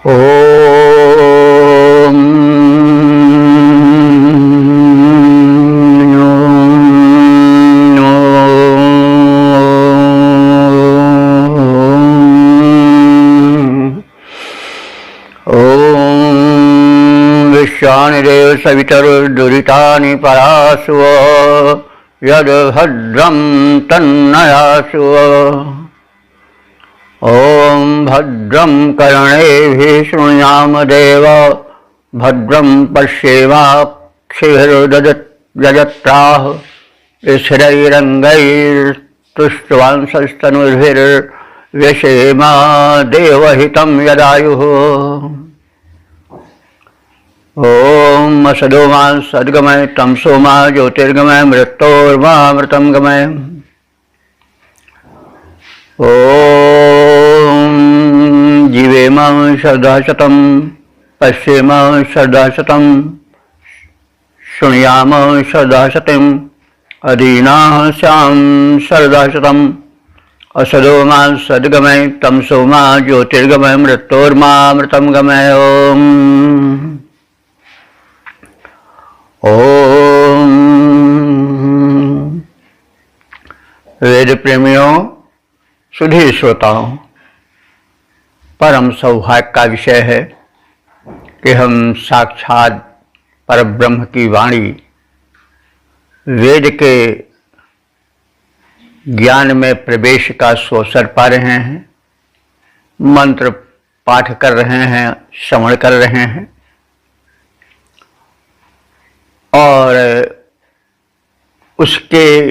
ओम विश्वानिदेव सवितरुर्दुरितानि परासुव यद्भद्रं तन्नयासु। ओम भद्रं कर्णेभिः शृणुयाम देव भद्रं पश्येमाक्षिभिर्यजत्राः स्थिरैरङ्गैस्तुष्ट्वांसस्तनुभिर्व्यसेमा देवहितं यदायुः। ओम असदोमा सद्गमय तमसोमा ज्योतिर्गमय मृत्योर्मामृतं गमय। ओम जीवेम श्रद्धाशतं पश्येम श्रद्धाशतं शृणुयाम श्रद्धाशतिं अदीनाः स्याम श्रद्धाशतम्। असदोमा सद्गमय तमसोमा ज्योतिर्गमय मृत्योर्मामृतं गमय। ओम वेद प्रेमियों, सुधी श्रोताओं, परम सौभाग्य का विषय है कि हम साक्षात परब्रह्म की वाणी वेद के ज्ञान में प्रवेश का अवसर पा रहे हैं, मंत्र पाठ कर रहे हैं, श्रवण कर रहे हैं और उसके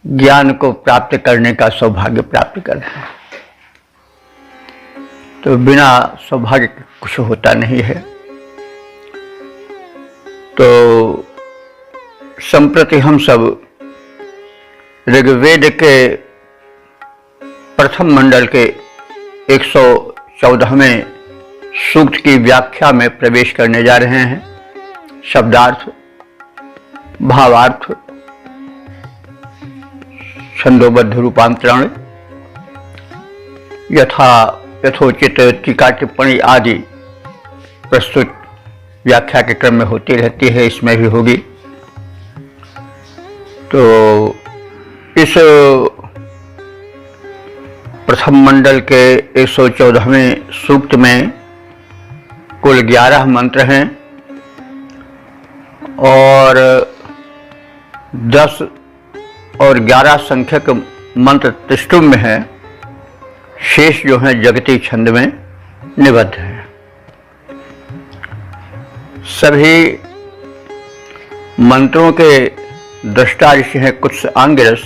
ज्ञान को प्राप्त करने का सौभाग्य प्राप्त कर रहे हैं। तो बिना सौभाग्य कुछ होता नहीं है। तो संप्रति हम सब ऋग्वेद के प्रथम मंडल के 114वें सूक्त की व्याख्या में प्रवेश करने जा रहे हैं। शब्दार्थ, भावार्थ, छंदोबद्ध रूपांतरण, यथोचित टीका टिप्पणी आदि प्रस्तुत व्याख्या के क्रम में होती रहती है, इसमें भी होगी। तो इस प्रथम मंडल के 114वें सूक्त में कुल 11 मंत्र हैं और 10 और 11 संख्यक मंत्र त्रिष्टुम में है, शेष जो हैं जगती छंद में निबद्ध हैं। सभी मंत्रों के दृष्टा ऋषि हैं कुत्स आंगिरस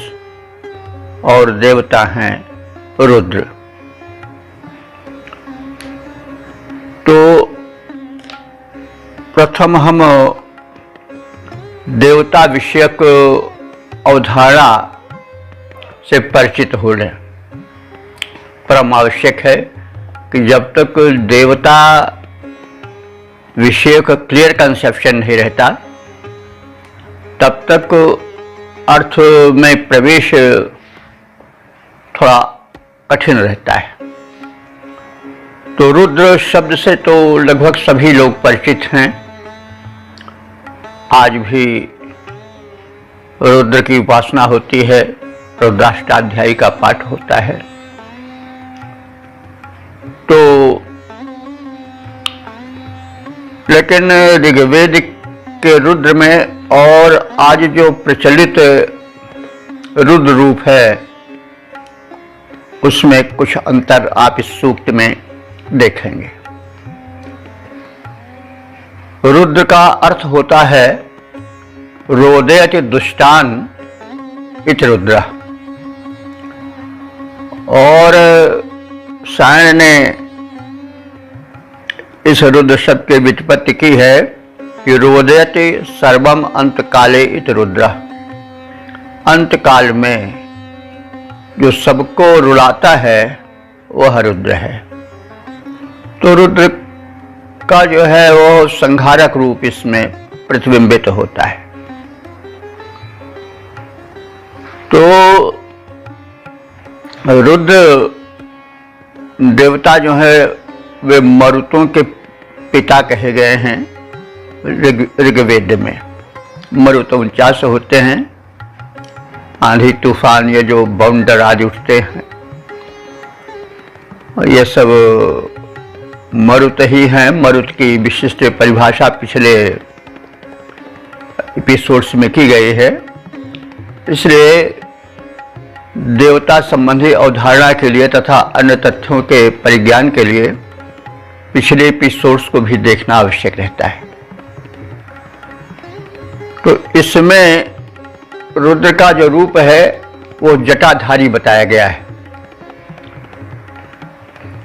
और देवता हैं रुद्र। तो प्रथम हम देवता विषयक अवधारणा से परिचित हो लें। परम आवश्यक है कि जब तक देवता विषय का क्लियर कंसेप्शन नहीं रहता तब तक अर्थ में प्रवेश थोड़ा कठिन रहता है। तो रुद्र शब्द से तो लगभग सभी लोग परिचित हैं। आज भी रुद्र की उपासना होती है, रुद्राष्टाध्यायी का पाठ होता है। तो लेकिन ऋग्वेद के रुद्र में और आज जो प्रचलित रुद्र रूप है उसमें कुछ अंतर आप इस सूक्त में देखेंगे। रुद्र का अर्थ होता है रोदयति दुष्टान इति रुद्र। और सायण ने इस रुद्र शब्द की व्युत्पत्ति की है कि रोदयति सर्वम अंतकाले इति रुद्र। अंतकाल में जो सबको रुलाता है वह रुद्र है। तो रुद्र का जो है वो संहारक रूप इसमें प्रतिबिंबित होता है। तो रुद्र देवता जो है वे मरुतों के पिता कहे गए हैं ऋग्वेद में। मरुत 49 होते हैं, आंधी तूफान ये जो बाउंडर आदि उठते हैं ये सब मरुत ही हैं। मरुत की विशिष्ट परिभाषा पिछले एपिसोड्स में की गई है, इसलिए देवता संबंधी अवधारणा के लिए तथा अन्य तथ्यों के परिज्ञान के लिए पिछले एपिसोड्स को भी देखना आवश्यक रहता है। तो इसमें रुद्र का जो रूप है वो जटाधारी बताया गया है।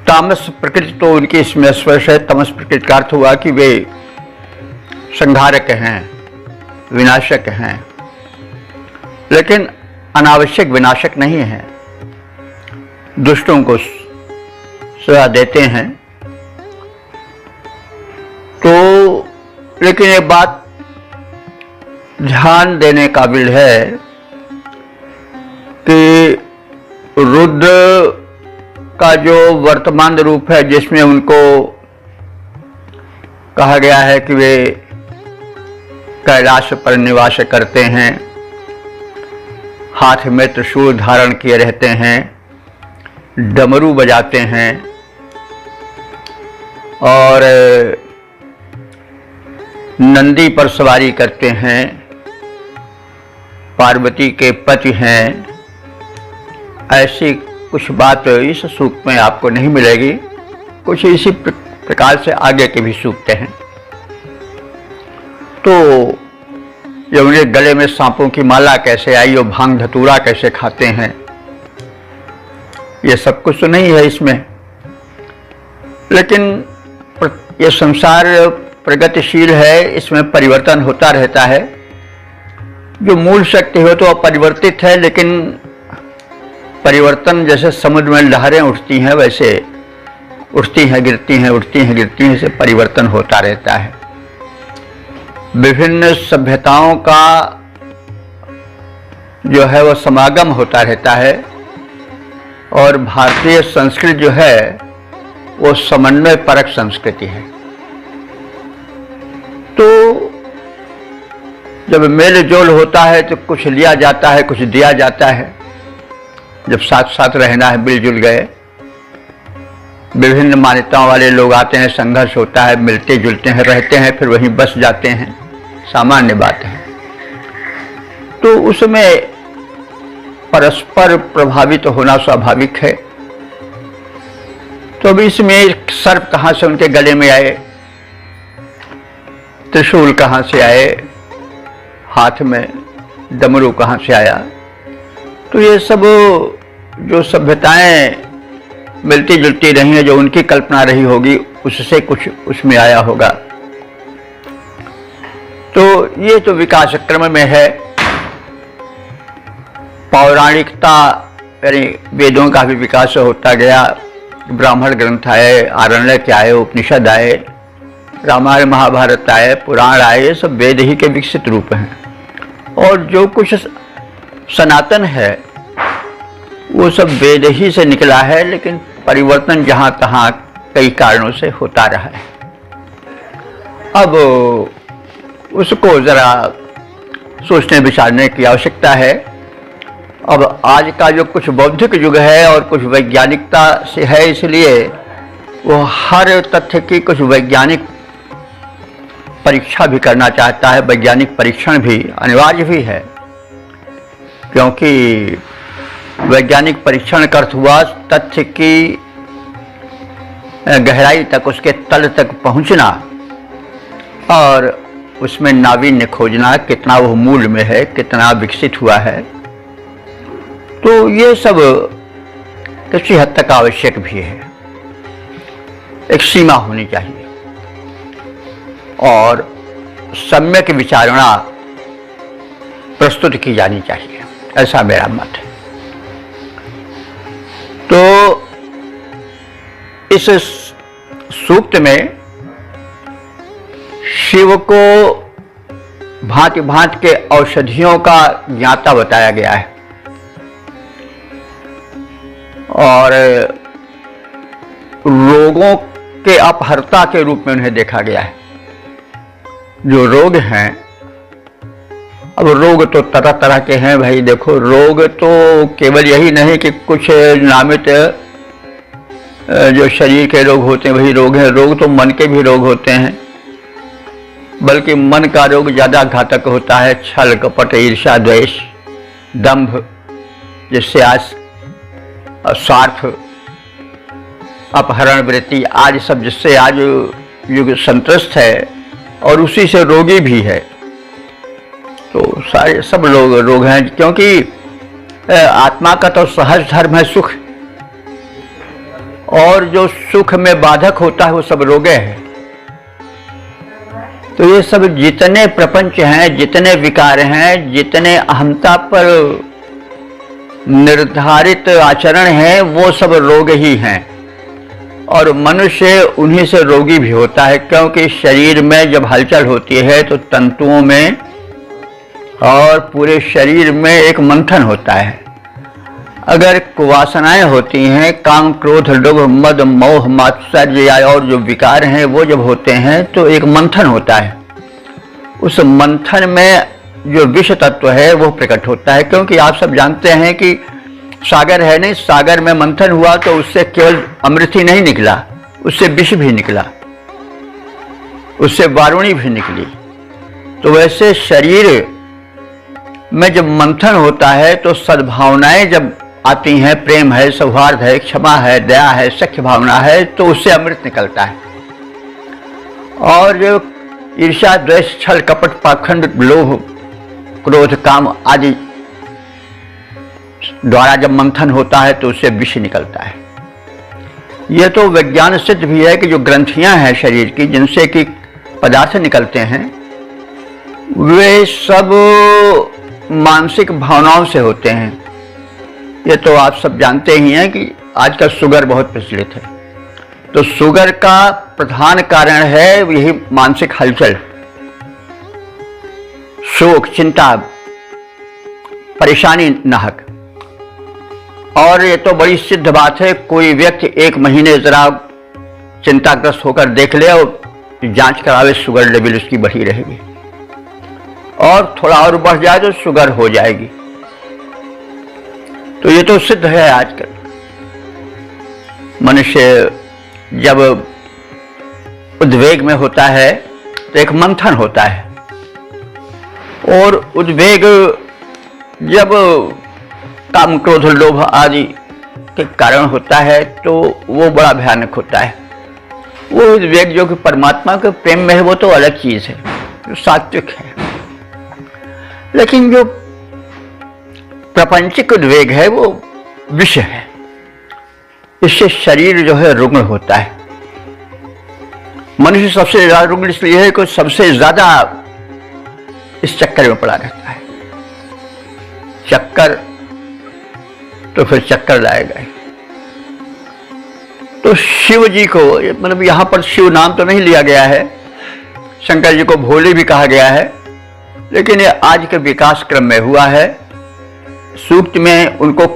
तामस प्रकृति तो उनकी इसमें स्पर्श है। तमस प्रकृति का अर्थ हुआ कि वे संहारक हैं, विनाशक हैं, लेकिन अनावश्यक विनाशक नहीं हैं, दुष्टों को सजा देते हैं। तो लेकिन ये बात ध्यान देने काबिल है कि रुद्र का जो वर्तमान रूप है, जिसमें उनको कहा गया है कि वे कैलाश पर निवास करते हैं, हाथ में त्रिशूल धारण किए रहते हैं, डमरू बजाते हैं और नंदी पर सवारी करते हैं, पार्वती के पति हैं, ऐसी कुछ बात इस सूक्त में आपको नहीं मिलेगी। कुछ इसी प्रकार से आगे के भी सूक्त हैं। तो जब उनके गले में सांपों की माला कैसे आई और भांग धतूरा कैसे खाते हैं, ये सब कुछ तो नहीं है इसमें। लेकिन ये संसार प्रगतिशील है, इसमें परिवर्तन होता रहता है। जो मूल शक्ति हो तो अपरिवर्तित है, लेकिन परिवर्तन जैसे समुद्र में लहरें उठती हैं वैसे उठती हैं गिरती हैं, उठती हैं गिरती हैं, इसे परिवर्तन होता रहता है। विभिन्न सभ्यताओं का जो है वो समागम होता रहता है और भारतीय संस्कृति जो है वो समन्वय परक संस्कृति है। तो जब मेल जोल होता है तो कुछ लिया जाता है, कुछ दिया जाता है। जब साथ साथ रहना है, मिलजुल गए, विभिन्न मान्यताओं वाले लोग आते हैं, संघर्ष होता है, मिलते जुलते हैं, रहते हैं, फिर वहीं बस जाते हैं, सामान्य बात है। तो उसमें परस्पर प्रभावित होना स्वाभाविक है। तो अब इसमें सर्प कहाँ से उनके गले में आए, त्रिशूल कहाँ से आए, हाथ में डमरू कहाँ से आया। तो ये सब जो सभ्यताएं मिलती जुलती रही हैं, जो उनकी कल्पना रही होगी, उससे कुछ उसमें आया होगा। तो ये तो विकास क्रम में है। पौराणिकता यानी वेदों का भी विकास होता गया, ब्राह्मण ग्रंथ आए, आरण्यक आए, उपनिषद आए, रामायण महाभारत आए, पुराण आए, ये सब वेद ही के विकसित रूप हैं। और जो कुछ सनातन है वो सब वेद ही से निकला है, लेकिन परिवर्तन जहाँ तहाँ कई कारणों से होता रहा है। अब उसको ज़रा सोचने विचारने की आवश्यकता है। अब आज का जो कुछ बौद्धिक युग है और कुछ वैज्ञानिकता से है, इसलिए वो हर तथ्य की कुछ वैज्ञानिक परीक्षा भी करना चाहता है। वैज्ञानिक परीक्षण भी अनिवार्य भी है, क्योंकि वैज्ञानिक परीक्षण का अर्थ हुआ तथ्य की गहराई तक, उसके तल तक पहुंचना और उसमें नावीन्य खोजना, कितना वो मूल में है, कितना विकसित हुआ है। तो ये सब किसी हद तक आवश्यक भी है। एक सीमा होनी चाहिए और सम्यक विचारणा प्रस्तुत की जानी चाहिए, ऐसा मेरा मत है। तो इस सूक्त में शिव को भांति भांति के औषधियों का ज्ञाता बताया गया है और रोगों के अपहर्ता के रूप में उन्हें देखा गया है। जो रोग हैं, अब रोग तो तरह तरह के हैं भाई। देखो, रोग तो केवल यही नहीं कि कुछ नामित जो शरीर के रोग होते हैं वही रोग हैं। रोग तो मन के भी रोग होते हैं, बल्कि मन का रोग ज़्यादा घातक होता है। छल कपट ईर्ष्या द्वेष दंभ, जिससे आज स्वार्थ अपहरण वृत्ति आज सब, जिससे आज युग संत्रस्त है और उसी से रोगी भी है। तो सारे सब लोग रोग हैं, क्योंकि आत्मा का तो सहज धर्म है सुख, और जो सुख में बाधक होता है वो सब रोगे हैं। तो ये सब जितने प्रपंच हैं, जितने विकार हैं, जितने अहंता पर निर्धारित आचरण हैं, वो सब रोग ही हैं। और मनुष्य उन्हीं से रोगी भी होता है, क्योंकि शरीर में जब हलचल होती है तो तंतुओं में और पूरे शरीर में एक मंथन होता है। अगर कुवासनाएं होती हैं, काम क्रोध लोभ मद मोह मात्सर्य और जो विकार हैं वो जब होते हैं तो एक मंथन होता है। उस मंथन में जो विष तत्व है वो प्रकट होता है, क्योंकि आप सब जानते हैं कि सागर है नहीं, सागर में मंथन हुआ तो उससे केवल अमृत ही नहीं निकला, उससे विष भी निकला, उससे वारुणी भी निकली। तो वैसे शरीर में जब मंथन होता है तो सद्भावनाएं जब आती हैं, प्रेम है, सौहार्द है, क्षमा है, दया है, सख्य भावना है, तो उससे अमृत निकलता है। और जो ईर्ष्या द्वेष छल कपट पाखंड लोभ क्रोध काम आदि द्वारा जब मंथन होता है तो उससे विष निकलता है। यह तो विज्ञान सिद्ध भी है कि जो ग्रंथियां हैं शरीर की, जिनसे कि पदार्थ निकलते हैं, वे सब मानसिक भावनाओं से होते हैं। ये तो आप सब जानते ही हैं कि आजकल शुगर बहुत प्रचलित है। तो शुगर का प्रधान कारण है यही मानसिक हलचल, शोक, चिंता, परेशानी नाहक। और ये तो बड़ी सिद्ध बात है, कोई व्यक्ति 1 महीने जरा चिंताग्रस्त होकर देख ले और जांच करावे, शुगर लेवल उसकी बढ़ी रहेगी, और थोड़ा और बढ़ जाए तो शुगर हो जाएगी। तो ये तो सिद्ध है आजकल। मनुष्य जब उद्वेग में होता है तो एक मंथन होता है, और उद्वेग जब काम क्रोध लोभ आदि के कारण होता है तो वो बड़ा भयानक होता है। वो उद्वेग जो कि परमात्मा के प्रेम में है वो तो अलग चीज है, जो सात्विक है। लेकिन जो प्रापंचिक उद्वेग है वो विष है, इससे शरीर जो है रुग्ण होता है। मनुष्य सबसे ज्यादा रुग्ण इसलिए है कि सबसे ज्यादा इस चक्कर में पड़ा रहता है। चक्कर तो फिर चक्कर लाएगा ही। तो शिव जी को, मतलब यहां पर शिव नाम तो नहीं लिया गया है, शंकर जी को भोले भी कहा गया है, लेकिन ये आज के विकास क्रम में हुआ है। सूक्त में उनको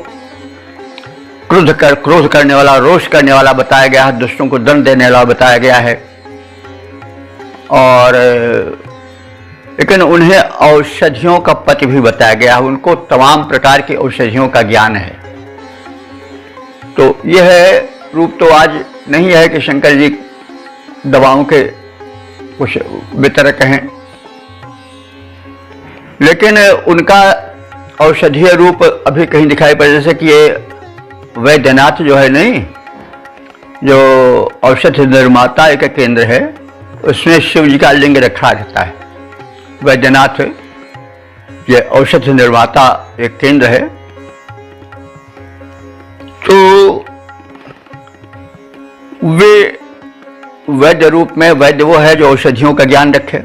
क्रोध करने वाला, रोष करने वाला बताया गया है, दुष्टों को दंड देने वाला बताया गया है। और लेकिन उन्हें औषधियों का पति भी बताया गया है, उनको तमाम प्रकार की औषधियों का ज्ञान है। तो यह रूप तो आज नहीं है कि शंकर जी दवाओं के कुछ वितरक हैं, लेकिन उनका औषधीय रूप अभी कहीं दिखाई पड़े। जैसे कि ये वैद्यनाथ जो है नहीं, जो औषध निर्माता एक केंद्र है, उसमें शिव जी का लिंग रखा रहता है। वैद्यनाथ ये औषध निर्माता एक केंद्र है। तो वे वैद्य रूप में, वैद्य वो है जो औषधियों का ज्ञान रखे,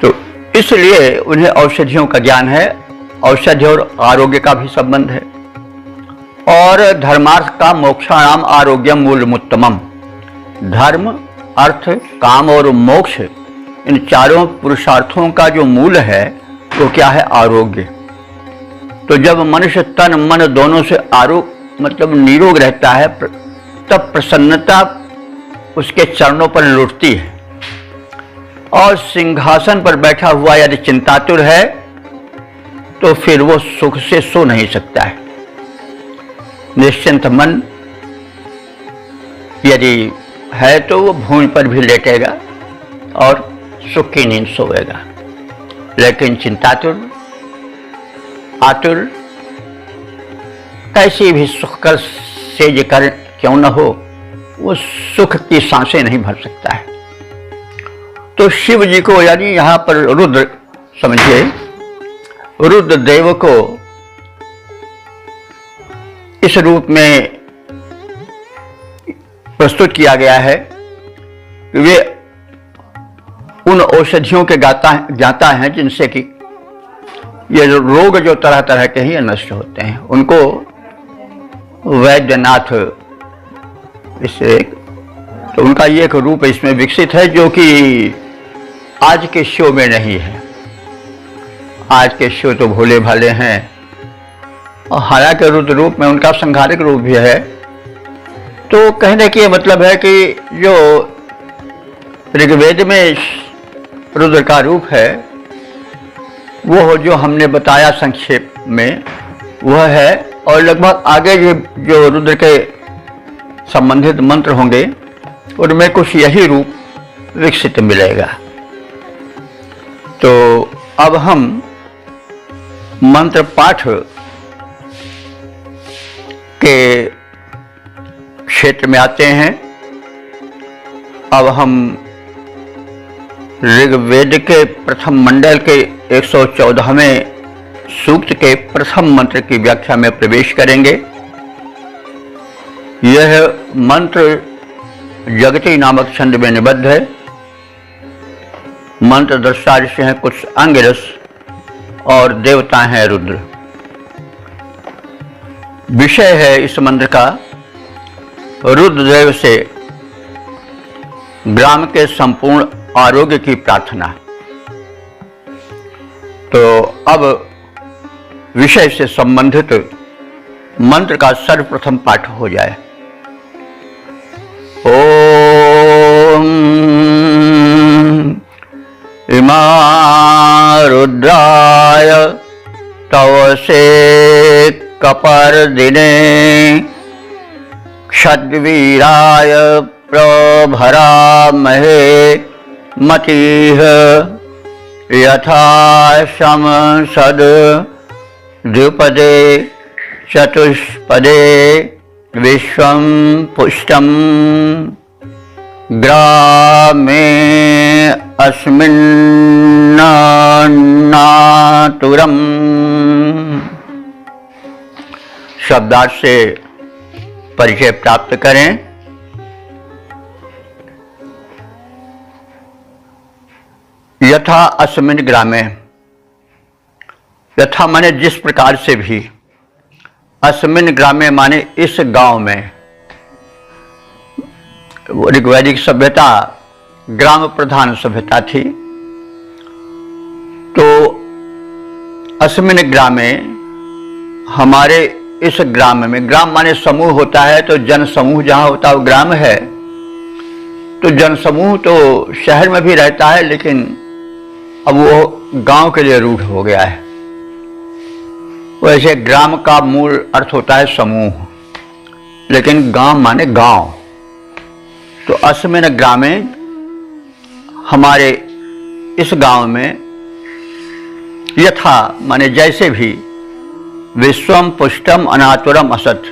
तो इसलिए उन्हें औषधियों का ज्ञान है। औषधि और आरोग्य का भी संबंध है। और धर्मार्थ का मोक्षाणाम आरोग्यम मूलमुत्तमम, धर्म अर्थ काम और मोक्ष, इन चारों पुरुषार्थों का जो मूल है वो क्या है? आरोग्य। तो जब मनुष्य तन मन दोनों से मतलब निरोग रहता है, तब प्रसन्नता उसके चरणों पर लुटती है, और सिंहासन पर बैठा हुआ यदि चिंतातुर है तो फिर वो सुख से सो नहीं सकता है। निश्चिंत मन यदि है तो वो भूमि पर भी लेटेगा और सुख की नींद सोएगा, लेकिन चिंतातुर आतुर कैसी भी सुखकर सेज कर क्यों न हो, वो सुख की सांसें नहीं भर सकता है। तो शिव जी को यानी यहां पर रुद्र समझिए, रुद्र देव को इस रूप में प्रस्तुत किया गया है कि वे उन औषधियों के ज्ञाता हैं जिनसे कि ये रोग जो तरह तरह के ही नष्ट होते हैं, उनको वैद्यनाथ इससे तो उनका ये एक रूप इसमें विकसित है जो कि आज के शिव में नहीं है। आज के शिव तो भोले भाले हैं, और हालांकि रुद्र रूप में उनका संहारिक रूप भी है। तो कहने की मतलब है कि जो ऋग्वेद में रुद्र का रूप है वो जो हमने बताया संक्षेप में वह है, और लगभग आगे जो रुद्र के संबंधित मंत्र होंगे उनमें कुछ यही रूप विकसित मिलेगा। तो अब हम मंत्र पाठ के क्षेत्र में आते हैं। अब हम ऋग्वेद के प्रथम मंडल के 114वें सूक्त के प्रथम मंत्र की व्याख्या में प्रवेश करेंगे। यह मंत्र जगती नामक छंद में निबद्ध है। मंत्र दृष्टा ऋषि हैं कुछ अंगिरस और देवता हैं रुद्र। विषय है इस मंत्र का रुद्रदेव से ग्राम के संपूर्ण आरोग्य की प्रार्थना। तो अब विषय से संबंधित मंत्र का सर्वप्रथम पाठ हो जाए। ओम इमा रुद्राय तव से कपर दिने क्षद्वीराय प्रभरामहे मतिः यथा शमसद द्विपदे चतुष्पदे विश्वं पुष्टं ग्रामे अस्मिन्नातुरम्। शब्दार्थ से परिचय प्राप्त करें। यथा अस्मिन् ग्रामे, यथा माने जिस प्रकार से भी, अस्मिन् ग्रामे माने इस गांव में। ऋग्वैदिक सभ्यता ग्राम प्रधान सभ्यता थी। तो अस्मिन् ग्रामे, हमारे इस ग्राम में, ग्राम माने समूह होता है, तो जन समूह जहां होता है वो ग्राम है। तो जन समूह तो शहर में भी रहता है, लेकिन अब वो गांव के लिए रूढ़ हो गया है। वैसे ग्राम का मूल अर्थ होता है समूह, लेकिन गांव माने गांव। तो अस्मिन् ग्रामे, हमारे इस गांव में, यथा माने जैसे भी, विश्वम पुष्टम अनातुरम असत,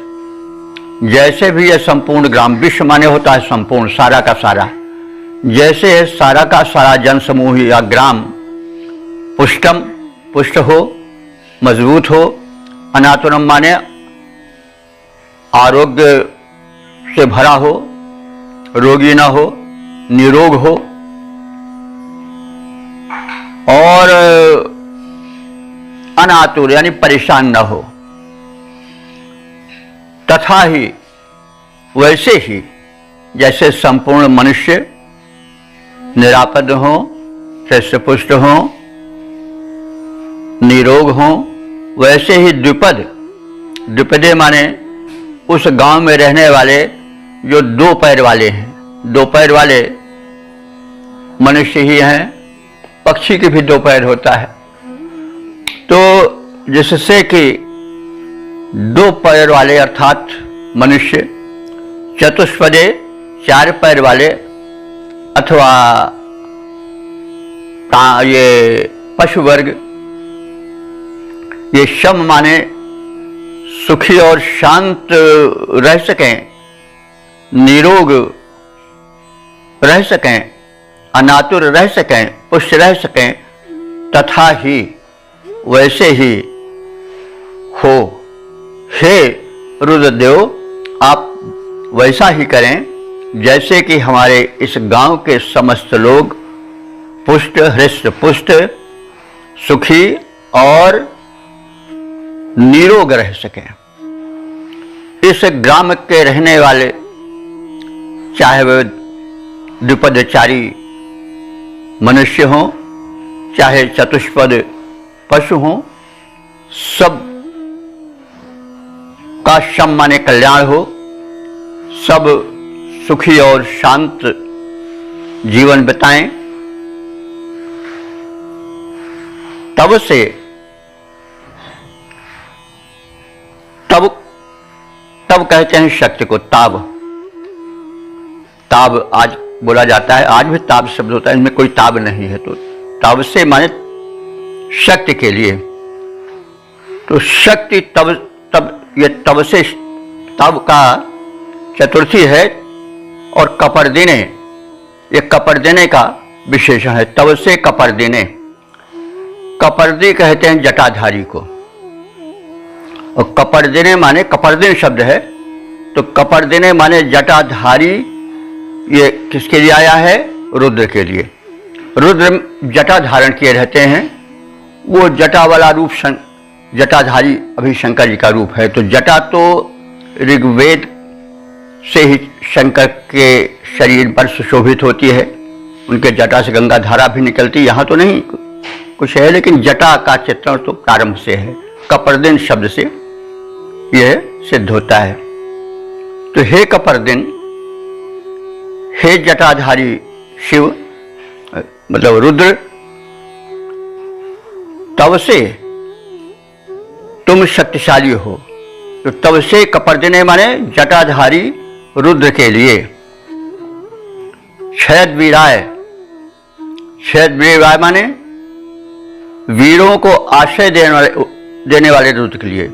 जैसे भी यह संपूर्ण ग्राम, विश्व माने होता है संपूर्ण, सारा का सारा, जैसे सारा का सारा जन समूह या ग्राम पुष्टम, पुष्ट हो, मजबूत हो, अनातुरम माने आरोग्य से भरा हो, रोगी ना हो, निरोग हो, और अनातुर यानी परेशान ना हो। तथा ही, वैसे ही, जैसे संपूर्ण मनुष्य निरापद हो, हृष्टपुष्ट हो, निरोग हो, वैसे ही द्विपद, द्विपदे माने उस गांव में रहने वाले जो दो पैर वाले हैं, दो पैर वाले मनुष्य ही हैं, पक्षी के भी दो पैर होता है। तो जिससे कि दो पैर वाले अर्थात मनुष्य, चतुष्पदे चार पैर वाले अथवा ये पशु वर्ग, ये शम माने सुखी और शांत रह सकें, निरोग रह सकें, अनातुर रह सकें, पुष्ट रह सकें, तथा ही वैसे ही हो। हे रुद्रदेव, आप वैसा ही करें जैसे कि हमारे इस गांव के समस्त लोग पुष्ट, हृष्ट पुष्ट, सुखी और निरोग रह सकें। इस ग्राम के रहने वाले, चाहे वे द्विपदचारी मनुष्य हों, चाहे चतुष्पद पशु हों, सब का शम माने कल्याण हो, सब सुखी और शांत जीवन बिताएं। तब कहते हैं शक्ति को ताब। ताब आज बोला जाता है, आज भी ताब शब्द होता है, इनमें कोई ताब नहीं है। तो ताब से माने शक्ति के लिए। तो शक्ति तब ये तब से तब का चतुर्थी है, और कपर देने, ये कपर देने का विशेषण है। तब से कपर देने, कपर्दी कहते हैं जटाधारी को, और कपर देने माने कपर्दिन शब्द है, तो कपर देने माने जटाधारी। ये किसके लिए आया है? रुद्र के लिए। रुद्र जटा धारण किए रहते हैं, वो जटा वाला रूप जटाधारी अभी शंकर जी का रूप है। तो जटा तो ऋग्वेद से ही शंकर के शरीर पर सुशोभित होती है, उनके जटा से गंगा धारा भी निकलती। यहाँ तो नहीं कुछ है, लेकिन जटा का चित्रण तो प्रारंभ से है, कपर्दिन शब्द से यह सिद्ध होता है। तो हे कपर्दिन, हे जटाधारी शिव मतलब रुद्र, तब से तुम शक्तिशाली हो। तो तब से कपर्दिने माने जटाधारी रुद्र के लिए। क्षयद्वीराय, क्षयद्वीराय माने वीरों को आश्रय देने वाले रुद्र के लिए।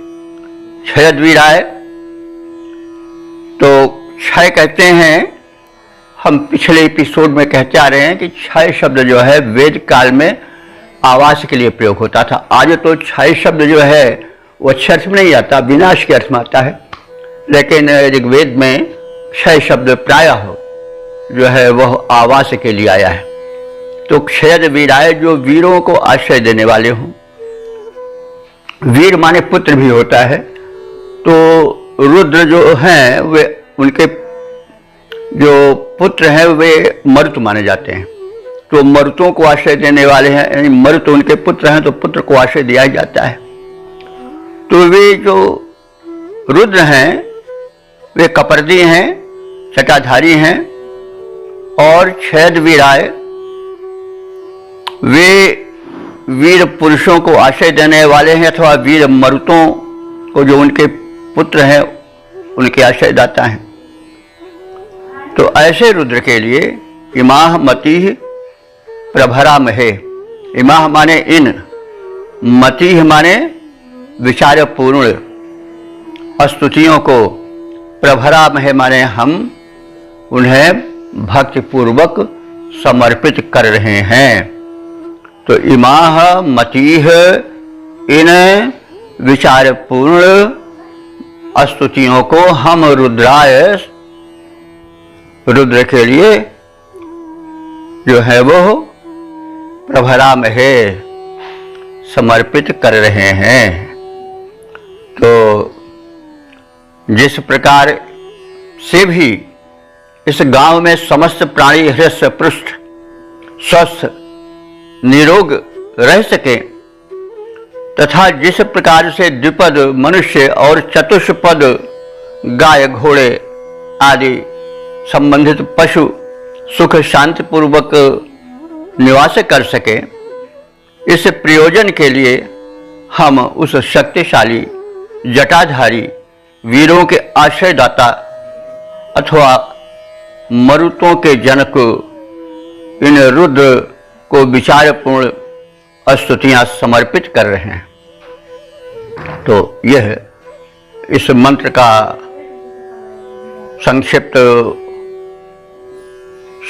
क्षयद्वीराय, तो क्षय कहते हैं, हम पिछले एपिसोड में कहते आ रहे हैं कि क्षय शब्द जो है वेद काल में आवास के लिए प्रयोग होता था। आज तो क्षय शब्द जो है वो अच्छे अर्थ में नहीं आता, विनाश के अर्थ में आता है। लेकिन ऋग्वेद में क्षय शब्द प्रायः जो है वह आवास के लिए आया है। तो क्षयद वीराय, जो वीरों को आश्रय देने वाले हों। वीर माने पुत्र भी होता है। तो रुद्र जो हैं वे, उनके जो पुत्र हैं वे मरुत माने जाते हैं। तो मरुतों को आश्रय देने वाले हैं, यानी मरुत उनके पुत्र हैं, तो पुत्र को आश्रय दिया जाता है। तो वे जो रुद्र हैं वे कपर्दी हैं, जटाधारी हैं, और क्षयद्वीराय वे वीर पुरुषों को आश्रय देने वाले हैं, अथवा वीर मरुतों को जो उनके पुत्र हैं उनके आश्रयदाता हैं। तो ऐसे रुद्र के लिए इमाह मतिः प्रभरामहे। इमाह माने इन, मतिः माने विचार पूर्ण स्तुतियों को, प्रभरामहे माने हम उन्हें भक्ति पूर्वक समर्पित कर रहे हैं। तो इमाह मतिः, इन विचार पूर्ण स्तुतियों को हम रुद्राय, रुद्र के लिए जो है वो प्रभरामहे समर्पित कर रहे हैं। तो जिस प्रकार से भी इस गांव में समस्त प्राणी हृष्ट पुष्ट स्वस्थ निरोग रह सके, तथा जिस प्रकार से द्विपद मनुष्य और चतुष्पद गाय घोड़े आदि संबंधित पशु सुख शांति पूर्वक निवास कर सके, इस प्रयोजन के लिए हम उस शक्तिशाली जटाधारी वीरों के आश्रयदाता अथवा मरुतों के जनक इन रुद्र को विचारपूर्ण स्तुतियां समर्पित कर रहे हैं। तो यह इस मंत्र का संक्षिप्त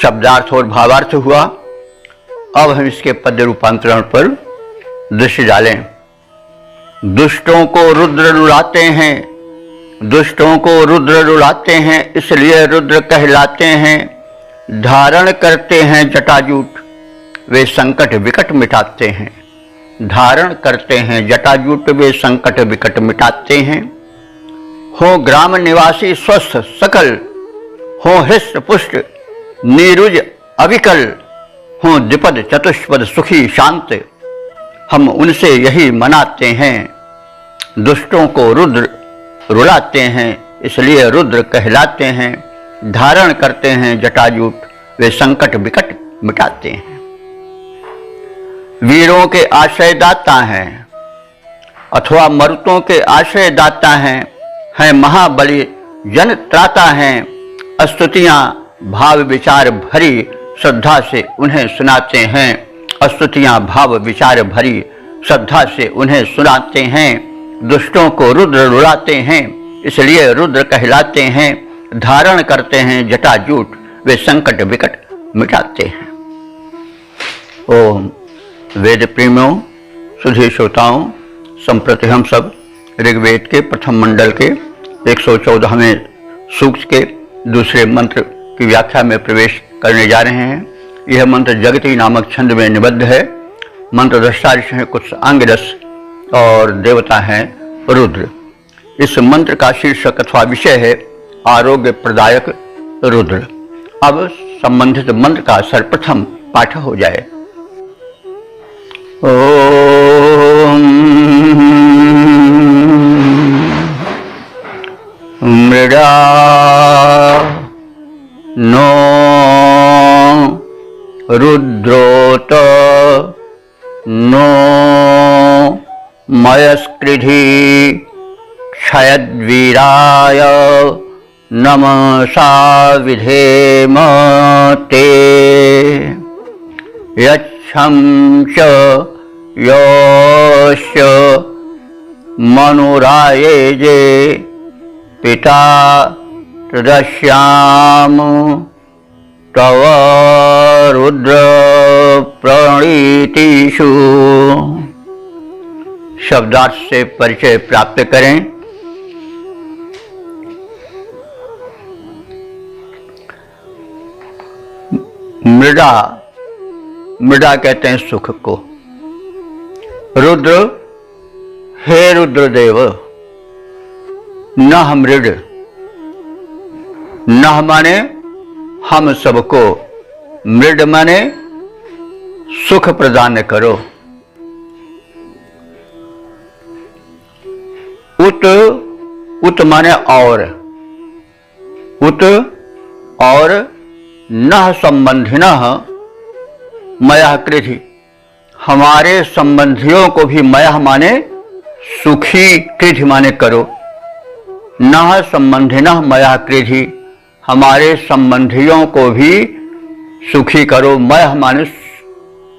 शब्दार्थ और भावार्थ हुआ। अब हम इसके पद्य रूपांतरण पर दृष्टि डालें। दुष्टों को रुद्र रुलाते हैं, दुष्टों को रुद्र रुलाते हैं, इसलिए रुद्र कहलाते हैं। धारण करते हैं जटाजूट, वे संकट विकट मिटाते हैं। धारण करते हैं जटाजूट, वे संकट विकट मिटाते हैं। हो ग्राम निवासी स्वस्थ सकल, हो हृष्ट पुष्ट नीरुज अविकल, हो द्विपद चतुष्पद सुखी शांत, हम उनसे यही मनाते हैं। दुष्टों को रुद्र रुलाते हैं, इसलिए रुद्र कहलाते हैं। धारण करते हैं जटाजूट, वे संकट विकट मिटाते हैं। वीरों के आश्रयदाता हैं अथवा मरुतों के आश्रयदाता हैं महाबली जन त्राता हैं। स्तुतियां भाव विचार भरी श्रद्धा से उन्हें सुनाते हैं। स्तुतियां भाव विचार भरी श्रद्धा से उन्हें सुनाते हैं। दुष्टों को रुद्र रुलाते हैं, इसलिए रुद्र कहलाते हैं। धारण करते हैं जटाजूट, वे संकट विकट मिटाते हैं। ओम वेद प्रेमियों, सुधी श्रोताओं, संप्रति हम सब ऋग्वेद के प्रथम मंडल के 114वें सूक्त के दूसरे मंत्र की व्याख्या में प्रवेश करने जा रहे हैं। यह मंत्र जगती नामक छंद में निबद्ध है। मंत्र दृष्टा ऋषि हैं कुछ अंगरस और देवता हैं रुद्र। इस मंत्र का शीर्षक अथवा विषय है आरोग्य प्रदायक रुद्र। अब संबंधित मंत्र का सर्वप्रथम पाठ हो जाए। ओम मृडा नो रुद्रोत नो मयस्कृधि क्षयद्वीराय नमसा विधेम ते यच्छं च यस्य मनुरायेजे पिता तदस्याम तव रुद्र प्रणीतिषु। शब्दार्थ से परिचय प्राप्त करें। मृडा, मृडा कहते हैं सुख को। रुद्र, हे रुद्रदेव, नह मृड, नह माने हम सबको, मृड माने सुख प्रदान करो। उत, उत माने और, उत और नह संबंधिनः मयः कृधि, हमारे संबंधियों को भी मयः माने सुखी, कृधि माने करो। नह संबंधिनः मयः कृधि, हमारे संबंधियों को भी सुखी करो। मयः माने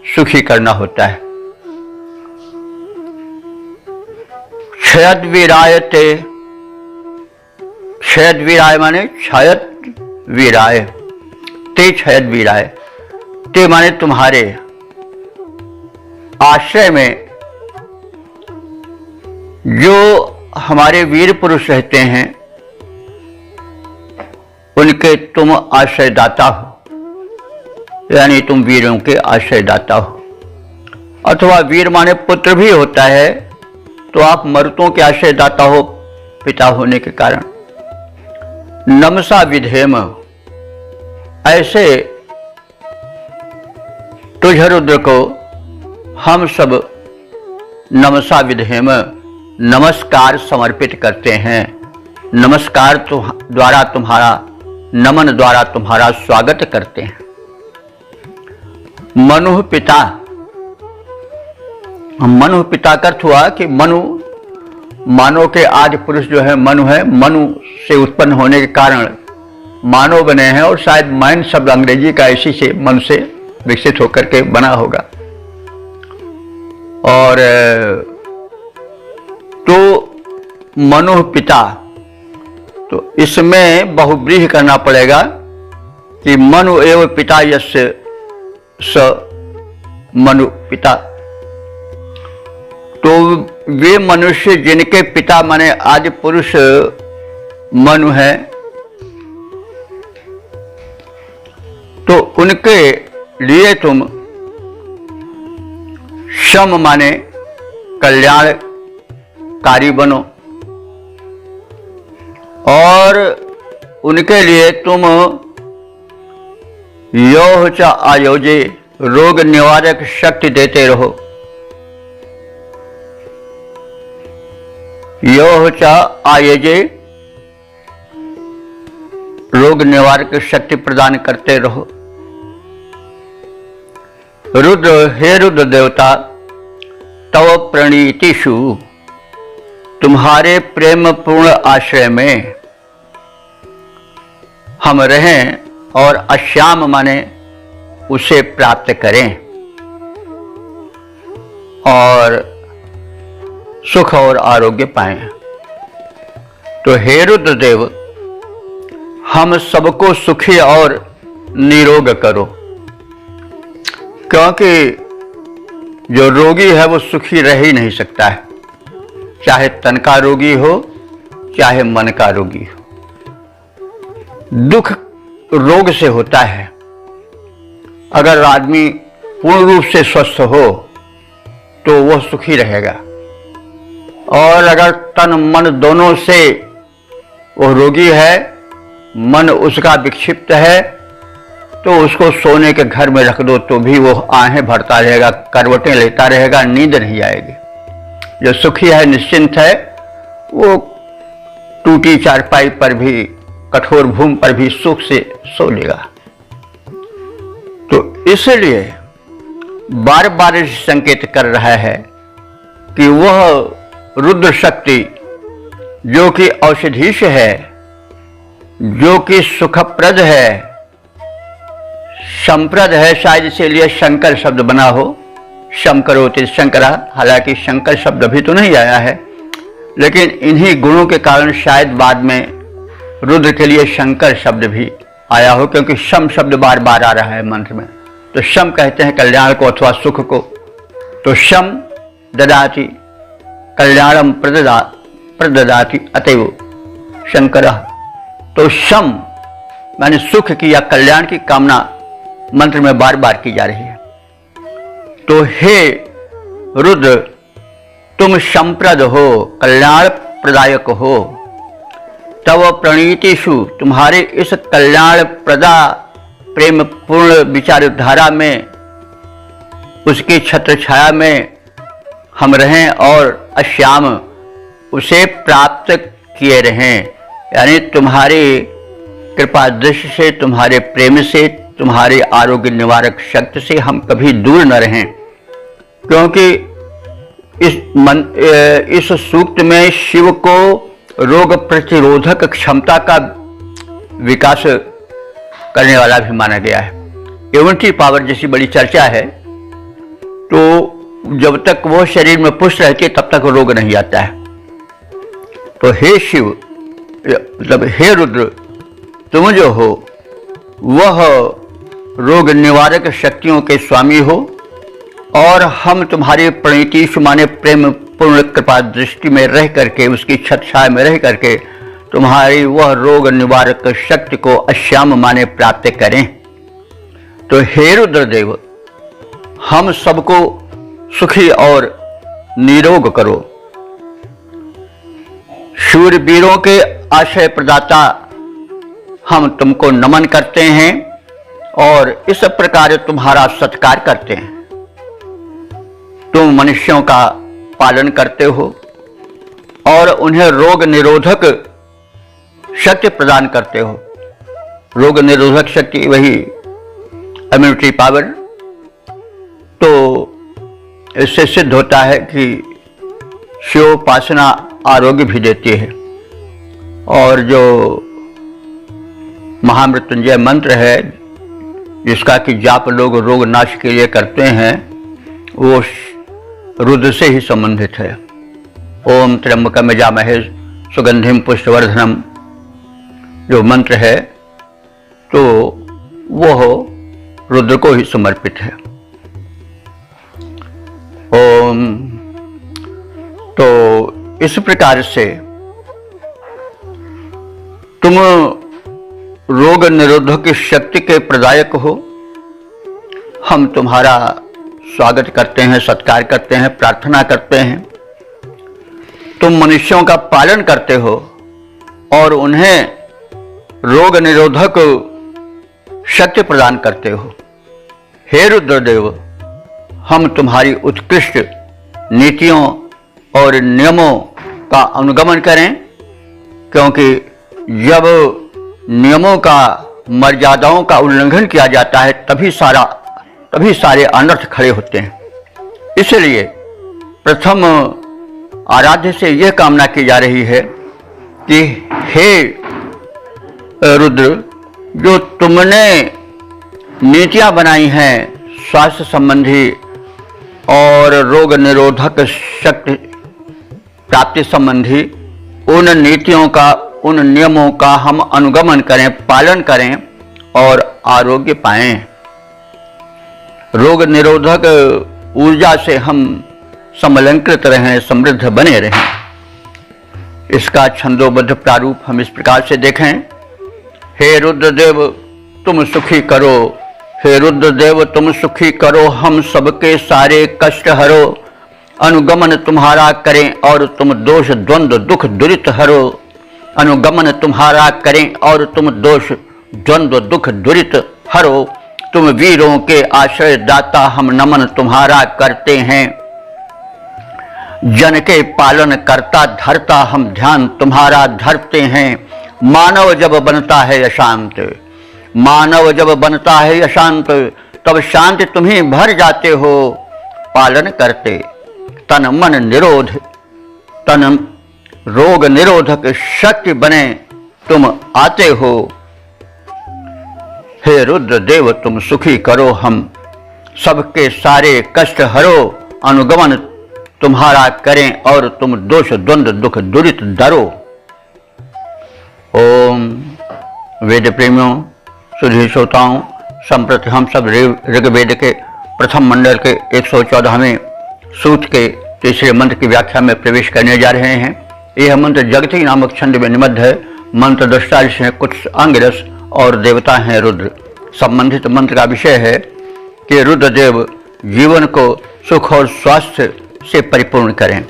सुखी करना होता है। क्षयद्वीरायते, क्षयद्वीराय माने क्षयत वीराय, ते क्षयद्वीराय, ते माने तुम्हारे आश्रय में जो हमारे वीर पुरुष रहते हैं उनके तुम आश्रयदाता हो, यानी तुम वीरों के आश्रयदाता हो। अथवा वीर माने पुत्र भी होता है, तो आप मरुतों के आश्रयदाता हो पिता होने के कारण। नमसा विधेम, ऐसे तुझ रुद्र को हम सब नमसा विधेम, नमस्कार समर्पित करते हैं। नमस्कार द्वारा तुम्हारा नमन द्वारा तुम्हारा स्वागत करते हैं। मनु पिता, मनु पिता का अर्थ हुआ कि मनु, मानव के आदि पुरुष जो है मनु है, मनु से उत्पन्न होने के कारण मानव बने हैं, और शायद मैन शब्द अंग्रेजी का इसी से मन से विकसित होकर के बना होगा। और तो मनु पिता, तो इसमें बहुब्रीहि करना पड़ेगा कि मनु एव पिता यस्य स मनु पिता। तो वे मनुष्य जिनके पिता माने आदि पुरुष मनु है, तो उनके लिए तुम शम माने कल्याणकारी बनो, और उनके लिए तुम योह च आयोजे रोग निवारक शक्ति देते रहो। योह च आयोजे रोग निवारक शक्ति प्रदान करते रहो। रुद्र, हे रुद्र देवता, तव प्रणीतिषु, तुम्हारे प्रेम पूर्ण आश्रय में हम रहें और अश्याम माने उसे प्राप्त करें, और सुख और आरोग्य पाएं। तो हे रुद्रदेव, हम सबको सुखी और निरोग करो, क्योंकि जो रोगी है वो सुखी रह ही नहीं सकता है, चाहे तन का रोगी हो चाहे मन का रोगी हो। दुख रोग से होता है। अगर आदमी पूर्ण रूप से स्वस्थ हो तो वह सुखी रहेगा, और अगर तन मन दोनों से वो रोगी है, मन उसका विक्षिप्त है, तो उसको सोने के घर में रख दो तो भी वो आहें भरता रहेगा, करवटें लेता रहेगा, नींद नहीं आएगी। जो सुखी है, निश्चिंत है, वो टूटी चारपाई पर भी, कठोर भूमि पर भी सुख से सो लेगा। तो इसलिए बार बार संकेत कर रहा है कि वह रुद्र शक्ति जो कि औषधीश है, जो कि सुखप्रद है, संप्रद है, शायद इसीलिए शंकर शब्द बना हो, शंकरोति शंकरा। हालांकि शंकर शब्द अभी तो नहीं आया है, लेकिन इन्हीं गुणों के कारण शायद बाद में रुद्र के लिए शंकर शब्द भी आया हो, क्योंकि शम शब्द बार बार आ रहा है मंत्र में। तो शम कहते हैं कल्याण को अथवा सुख को। तो शम ददाति कल्याणम प्रददाति अतएव शंकर। तो शम माने सुख की या कल्याण की कामना मंत्र में बार बार की जा रही है। तो हे रुद्र, तुम संप्रद हो, कल्याण प्रदायक हो। तव प्रणीतिषु, तुम्हारे इस कल्याण प्रदा प्रेम पूर्ण विचारधारा में, उसकी छत्र छाया में हम रहें और अश्याम उसे प्राप्त किए रहें। यानी तुम्हारी कृपा दृष्टि से, तुम्हारे प्रेम से, तुम्हारे आरोग्य निवारक शक्ति से हम कभी दूर न रहें, क्योंकि इस सूक्त में शिव को रोग प्रतिरोधक क्षमता का विकास करने वाला भी माना गया है। इम्यूनिटी पावर जैसी बड़ी चर्चा है, तो जब तक वो शरीर में पुष्ट रहती है तब तक रोग नहीं आता है। तो हे शिव, मतलब हे रुद्र, तुम जो हो वह रोग निवारक शक्तियों के स्वामी हो, और हम तुम्हारी प्रणीति माने प्रेम पूर्ण कृपा दृष्टि में रह करके, उसकी छत छाया में रह करके तुम्हारी वह रोग निवारक शक्ति को अश्याम माने प्राप्त करें। तो हे रुद्रदेव, हम सबको सुखी और निरोग करो। शूरवीरों के आश्रय प्रदाता हम तुमको नमन करते हैं और इस प्रकार तुम्हारा सत्कार करते हैं। तुम मनुष्यों का पालन करते हो और उन्हें रोग निरोधक शक्ति प्रदान करते हो। रोग निरोधक शक्ति वही इम्यूनिटी पावर। तो इससे सिद्ध होता है कि शिवोपासना आरोग्य भी देती है। और जो महामृत्युंजय मंत्र है जिसका कि जाप लोग रोग नाश के लिए करते हैं, वो रुद्र से ही संबंधित है। ओम त्र्यंबकम यजामहे सुगंधिम पुष्पवर्धनम जो मंत्र है तो वो रुद्र को ही समर्पित है। ओम। तो इस प्रकार से तुम रोग निरोधक शक्ति के प्रदायक हो। हम तुम्हारा स्वागत करते हैं, सत्कार करते हैं, प्रार्थना करते हैं। तुम मनुष्यों का पालन करते हो और उन्हें रोग निरोधक शक्ति प्रदान करते हो। हे रुद्रदेव, हम तुम्हारी उत्कृष्ट नीतियों और नियमों का अनुगमन करें, क्योंकि जब नियमों का, मर्यादाओं का उल्लंघन किया जाता है तभी सारे अनर्थ खड़े होते हैं। इसलिए प्रथम आराध्य से यह कामना की जा रही है कि हे रुद्र, जो तुमने नीतियां बनाई हैं स्वास्थ्य संबंधी और रोग निरोधक शक्ति प्राप्ति संबंधी, उन नीतियों का, उन नियमों का हम अनुगमन करें, पालन करें और आरोग्य पाएं। रोग निरोधक ऊर्जा से हम समलंकृत रहें, समृद्ध बने रहें। इसका छंदोबद्ध प्रारूप हम इस प्रकार से देखें। हे रुद्रदेव तुम सुखी करो, हे रुद्रदेव तुम सुखी करो, हम सबके सारे कष्ट हरो। अनुगमन तुम्हारा करें और तुम दोष द्वंद्व दुख दुरित हरो। अनुगमन तुम्हारा करें और तुम दोष द्वंद्व दुख दुरित हरो। तुम वीरों के आश्रय दाता, हम नमन तुम्हारा करते हैं। जन के पालन करता धरता, हम ध्यान तुम्हारा धरते हैं। मानव जब बनता है अशांत, मानव जब बनता है अशांत, तब शांति तुम्हें भर जाते हो। पालन करते तन मन निरोध, तन रोग निरोधक शक्ति बने तुम आते हो। हे रुद्र देव तुम सुखी करो, हम सबके सारे कष्ट हरो। अनुगमन तुम्हारा करें और तुम दोष द्वंद्व दुख दुरित डरो। ओम। वेद प्रेमियों, सुधी श्रोताओं, संप्रति हम सब ऋग्वेद के प्रथम मंडल के 114वें सूक्त के तीसरे मंत्र की व्याख्या में प्रवेश करने जा रहे हैं। यह मंत्र जगती नामक छंद में निबद्ध है। मंत्र दृष्टांश है, कुछ अंगरस और देवता हैं रुद्र। संबंधित मंत्र का विषय है कि रुद्रदेव जीवन को सुख और स्वास्थ्य से परिपूर्ण करें।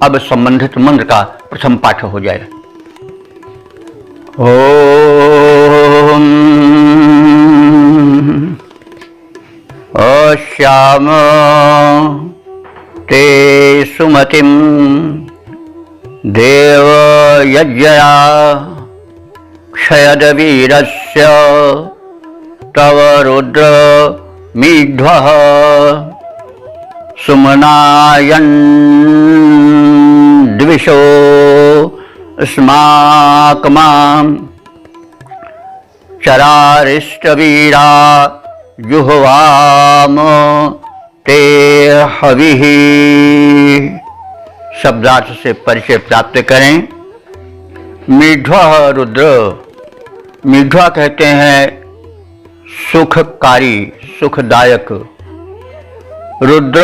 अब संबंधित मंत्र का प्रथम पाठ हो जाए। ओम अश्याम ते सुमतिम देव यज्ञया क्षयदवीरस्य तव रुद्र मीढ्वः सुमनायन् द्विषो अस्माकमां चरारिष्टवीरा जुह्वाम ते हविः। शब्दार्थ से परिचय प्राप्त करें। मीढ्वः रुद्र, मीढ्वा कहते हैं सुखकारी, सुखदायक। रुद्र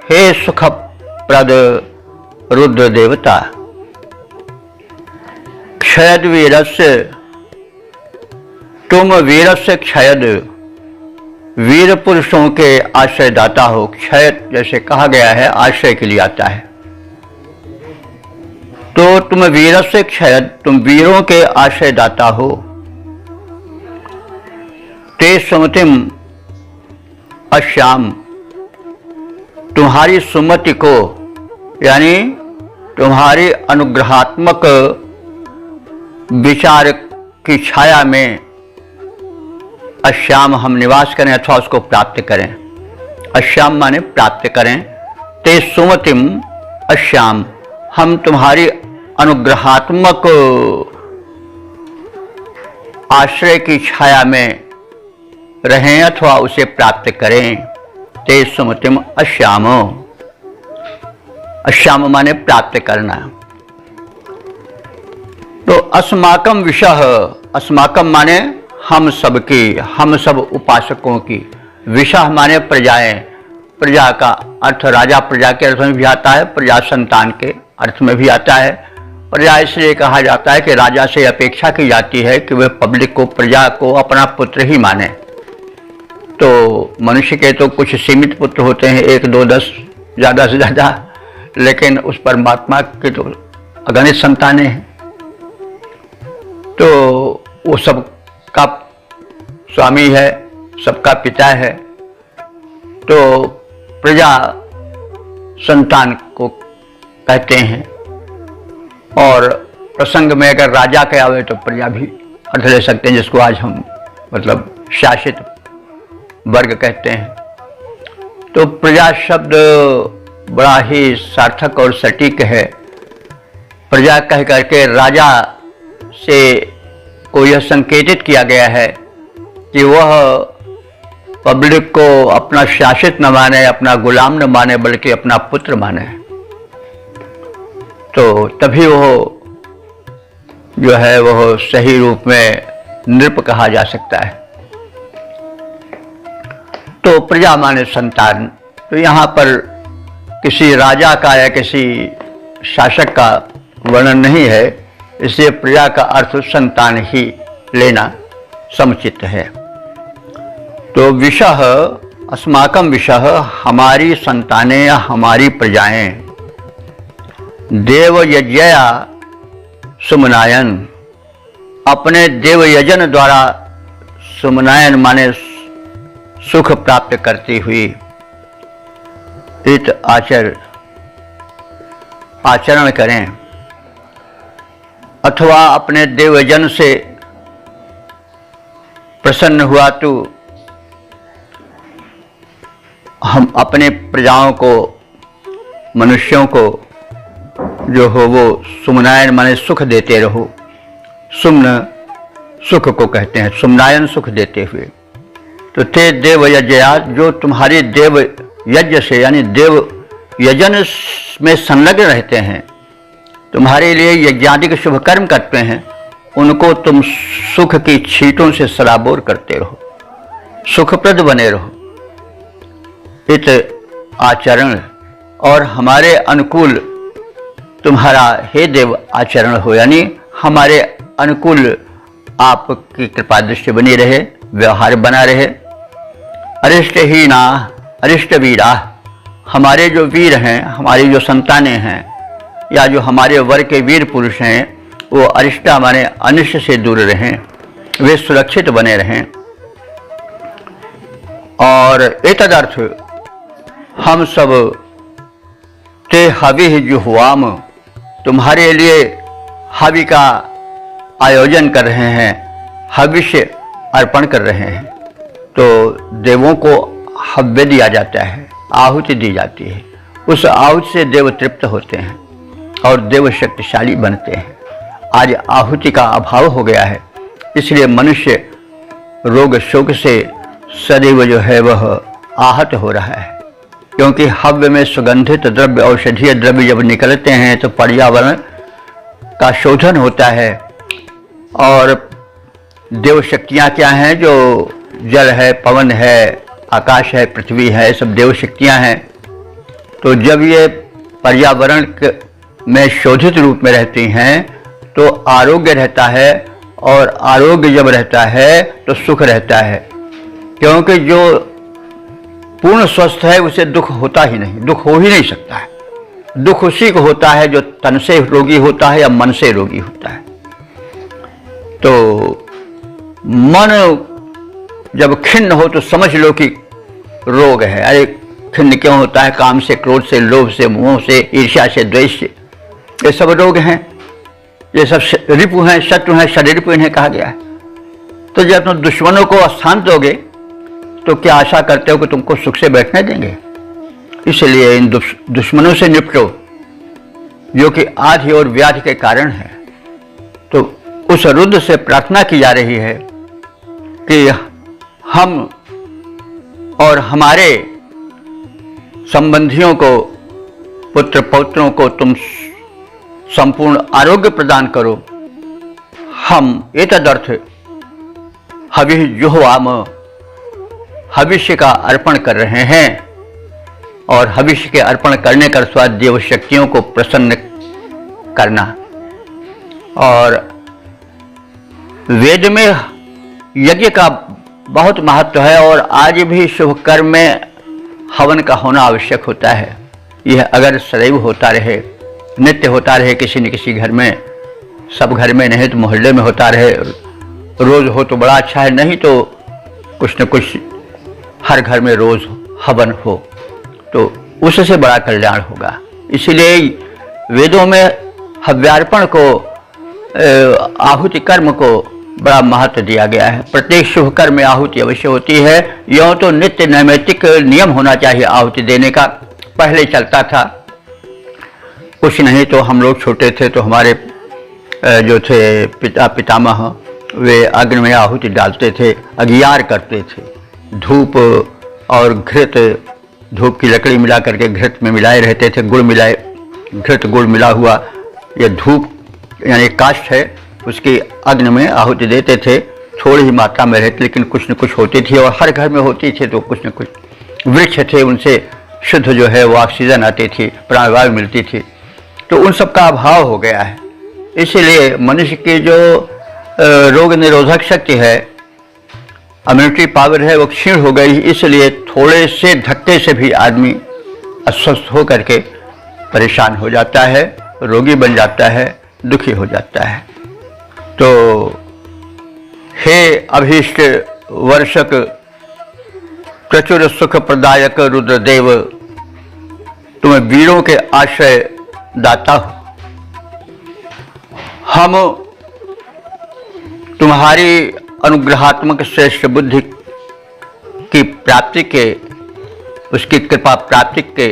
हे सुखप्रद रुद्र देवता। क्षयद वीरस्य, तुम वीरस्य क्षयद, वीर पुरुषों के आश्रयदाता हो। क्षय जैसे कहा गया है आश्रय के लिए आता है, तो तुम वीरस्य क्षयद, तुम वीरों के आश्रयदाता हो। ते सुमतिम अश्याम, तुम्हारी सुमति को यानी तुम्हारी अनुग्रहात्मक विचार की छाया में अश्याम हम निवास करें अथवा उसको प्राप्त करें। अश्याम माने प्राप्त करें। ते सुमतिम अश्याम हम तुम्हारी अनुग्रहात्मक आश्रय की छाया में रहें अथवा उसे प्राप्त करें। ते सुमतिम अश्याम, अश्याम माने प्राप्त करना। तो अस्माकम विषह, अस्माकम माने हम सब की, हम सब उपासकों की। विषह माने प्रजाएं। प्रजा का अर्थ राजा प्रजा के अर्थ में भी आता है, प्रजा संतान के अर्थ में भी आता है। प्रजा इसलिए कहा जाता है कि राजा से अपेक्षा की जाती है कि वह पब्लिक को, प्रजा को अपना पुत्र ही माने। तो मनुष्य के तो कुछ सीमित पुत्र होते हैं, 1, 2, 10 ज़्यादा से ज़्यादा, लेकिन उस परमात्मा के तो अगणित संतानें हैं। तो वो सबका स्वामी है, सबका पिता है। तो प्रजा संतान को कहते हैं। और प्रसंग में अगर राजा के आवे तो प्रजा भी अर्थ ले सकते हैं, जिसको आज हम मतलब शासित वर्ग कहते हैं। तो प्रजा शब्द बड़ा ही सार्थक और सटीक है। प्रजा कह करके राजा से को यह संकेतित किया गया है कि वह पब्लिक को अपना शासित न माने, अपना गुलाम न माने, बल्कि अपना पुत्र माने। तो तभी वो जो है वह सही रूप में नृप कहा जा सकता है। तो प्रजा माने संतान। तो यहाँ पर किसी राजा का या किसी शासक का वर्णन नहीं है, इसलिए प्रजा का अर्थ संतान ही लेना समुचित है। तो विषह, अस्माकम विषह, हमारी संतानें या हमारी प्रजाएं। देव यज्ञया सुमनायन, अपने देव यजन द्वारा सुमनायन माने सुख प्राप्त करती हुई। इत आचरण करें अथवा अपने देवजन से प्रसन्न हुआ तो हम अपने प्रजाओं को, मनुष्यों को जो हो वो सुमनायन माने सुख देते रहो। सुमन सुख को कहते हैं, सुमनायन सुख देते हुए। तो ते देव यज्ञया, जो तुम्हारे देव यज्ञ से यानी देव यजन में संलग्न रहते हैं, तुम्हारे लिए यज्ञादिक शुभ कर्म करते हैं, उनको तुम सुख की छींटों से सराबोर करते रहो, सुखप्रद बने रहो। इत आचरण, और हमारे अनुकूल तुम्हारा हे देव आचरण हो, यानी हमारे अनुकूल आपकी कृपा दृष्टि बनी रहे, व्यवहार बना रहे। अरिष्ट ही ना अरिष्ट वीरा, हमारे जो वीर हैं, हमारी जो संतानें हैं, या जो हमारे वर्ग के वीर पुरुष हैं, वो अरिष्टा माने अनिष्ट से दूर रहें, वे सुरक्षित बने रहें। और एतदर्थ हम सब ते हवि जुह्वाम, तुम्हारे लिए हवि का आयोजन कर रहे हैं, हविष्य अर्पण कर रहे हैं। तो देवों को हव्य दिया जाता है, आहुति दी जाती है। उस आहुति से देव तृप्त होते हैं और देव शक्तिशाली बनते हैं। आज आहुति का अभाव हो गया है, इसलिए मनुष्य रोग शोक से सदैव जो है वह आहत हो रहा है। क्योंकि हव्य में सुगंधित द्रव्य, औषधीय द्रव्य जब निकलते हैं तो पर्यावरण का शोधन होता है। और देव शक्तियाँ क्या हैं? जो जल है, पवन है, आकाश है, पृथ्वी है, सब देव शक्तियाँ हैं। तो जब ये पर्यावरण में शोधित रूप में रहती हैं तो आरोग्य रहता है, और आरोग्य जब रहता है तो सुख रहता है। क्योंकि जो पूर्ण स्वस्थ है उसे दुख होता ही नहीं, दुख हो ही नहीं सकता है। दुख उसी को होता है जो तन से रोगी होता है या मन से रोगी होता है। तो मन जब खिन्न हो तो समझ लो कि रोग है। अरे खिन्न क्यों होता है? काम से, क्रोध से, लोभ से, मोह से, ईर्ष्या से, द्वेष से, ये सब रोग हैं। ये सब रिपु हैं, शत्रु हैं, षड्रिपु इन्हें कहा गया है। तो जब तुम दुश्मनों को स्थान दोगे तो क्या आशा करते हो कि तुमको सुख से बैठने देंगे? इसलिए इन दुश्मनों से निपटो जो कि आधि और व्याधि के कारण है। तो उस रुद्र से प्रार्थना की जा रही है कि हम और हमारे संबंधियों को, पुत्र पौत्रों को तुम संपूर्ण आरोग्य प्रदान करो। हम एतदर्थ हविः जुह्वाम, हविष्य का अर्पण कर रहे हैं और हविष्य के अर्पण करने का स्वाद देव शक्तियों को प्रसन्न करना। और वेद में यज्ञ का बहुत महत्व है और आज भी शुभ कर्म में हवन का होना आवश्यक होता है। यह अगर सदैव होता रहे, नित्य होता रहे किसी न किसी घर में, सब घर में नहीं तो मोहल्ले में होता रहे, रोज हो तो बड़ा अच्छा है, नहीं तो कुछ न कुछ हर घर में रोज हवन हो तो उससे बड़ा कल्याण होगा। इसलिए वेदों में हव्यार्पण को, आहुति कर्म को बड़ा महत्व दिया गया है। प्रत्येक शुभ कर्म में आहुति अवश्य होती है। यूँ तो नित्य नैमित्तिक नियम होना चाहिए आहुति देने का, पहले चलता था। कुछ नहीं तो हम लोग छोटे थे तो हमारे जो थे पितामह वे अग्नि में आहुति डालते थे, अगियार करते थे। धूप और घृत, धूप की लकड़ी मिला करके घृत में मिलाए रहते थे, गुड़ मिलाए, घृत गुड़ मिला हुआ यह धूप यानी काष्ठ है, उसकी अग्नि में आहुति देते थे। थोड़ी ही मात्रा में रहती लेकिन कुछ न कुछ होती थी और हर घर में होती थी। तो कुछ न कुछ वृक्ष थे, उनसे शुद्ध जो है वो ऑक्सीजन आती थी, प्राणवायु मिलती थी। तो उन सब का अभाव हो गया है। इसीलिए मनुष्य की जो रोग निरोधक शक्ति है, इम्यूनिटी पावर है, वो क्षीण हो गई। इसलिए थोड़े से धक्के से भी आदमी अस्वस्थ होकर के परेशान हो जाता है, रोगी बन जाता है, दुखी हो जाता है। तो हे अभीष्ट वर्षक प्रचुर सुख प्रदायक रुद्रदेव, तुम्हें वीरों के आश्रय दाता हो। हम तुम्हारी अनुग्रहात्मक श्रेष्ठ बुद्धि की प्राप्ति के, उसकी कृपा प्राप्ति के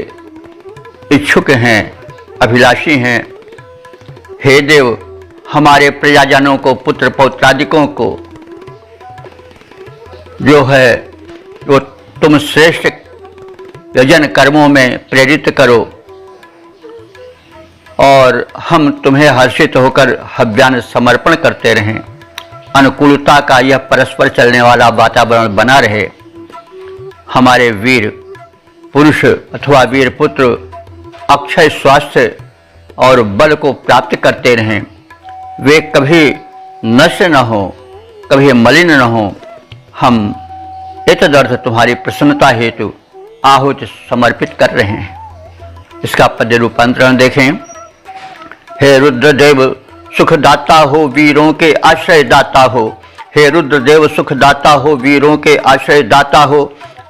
इच्छुक हैं, अभिलाषी हैं। हे देव, हमारे प्रजाजनों को, पुत्र पौत्रादिकों को जो है वो तुम श्रेष्ठ यजन कर्मों में प्रेरित करो और हम तुम्हें हर्षित होकर हव्यान समर्पण करते रहें। अनुकूलता का यह परस्पर चलने वाला वातावरण बना रहे। हमारे वीर पुरुष अथवा वीर पुत्र अक्षय स्वास्थ्य और बल को प्राप्त करते रहें। वे कभी नष्ट न हो, कभी मलिन न हो। हम एतदर्थ तुम्हारी प्रसन्नता हेतु आहुति समर्पित कर रहे हैं। इसका पद्य रूपांतरण देखें। हे रुद्रदेव सुखदाता हो, वीरों के आश्रय दाता हो। हे रुद्रदेव सुखदाता हो, वीरों के आश्रय दाता हो।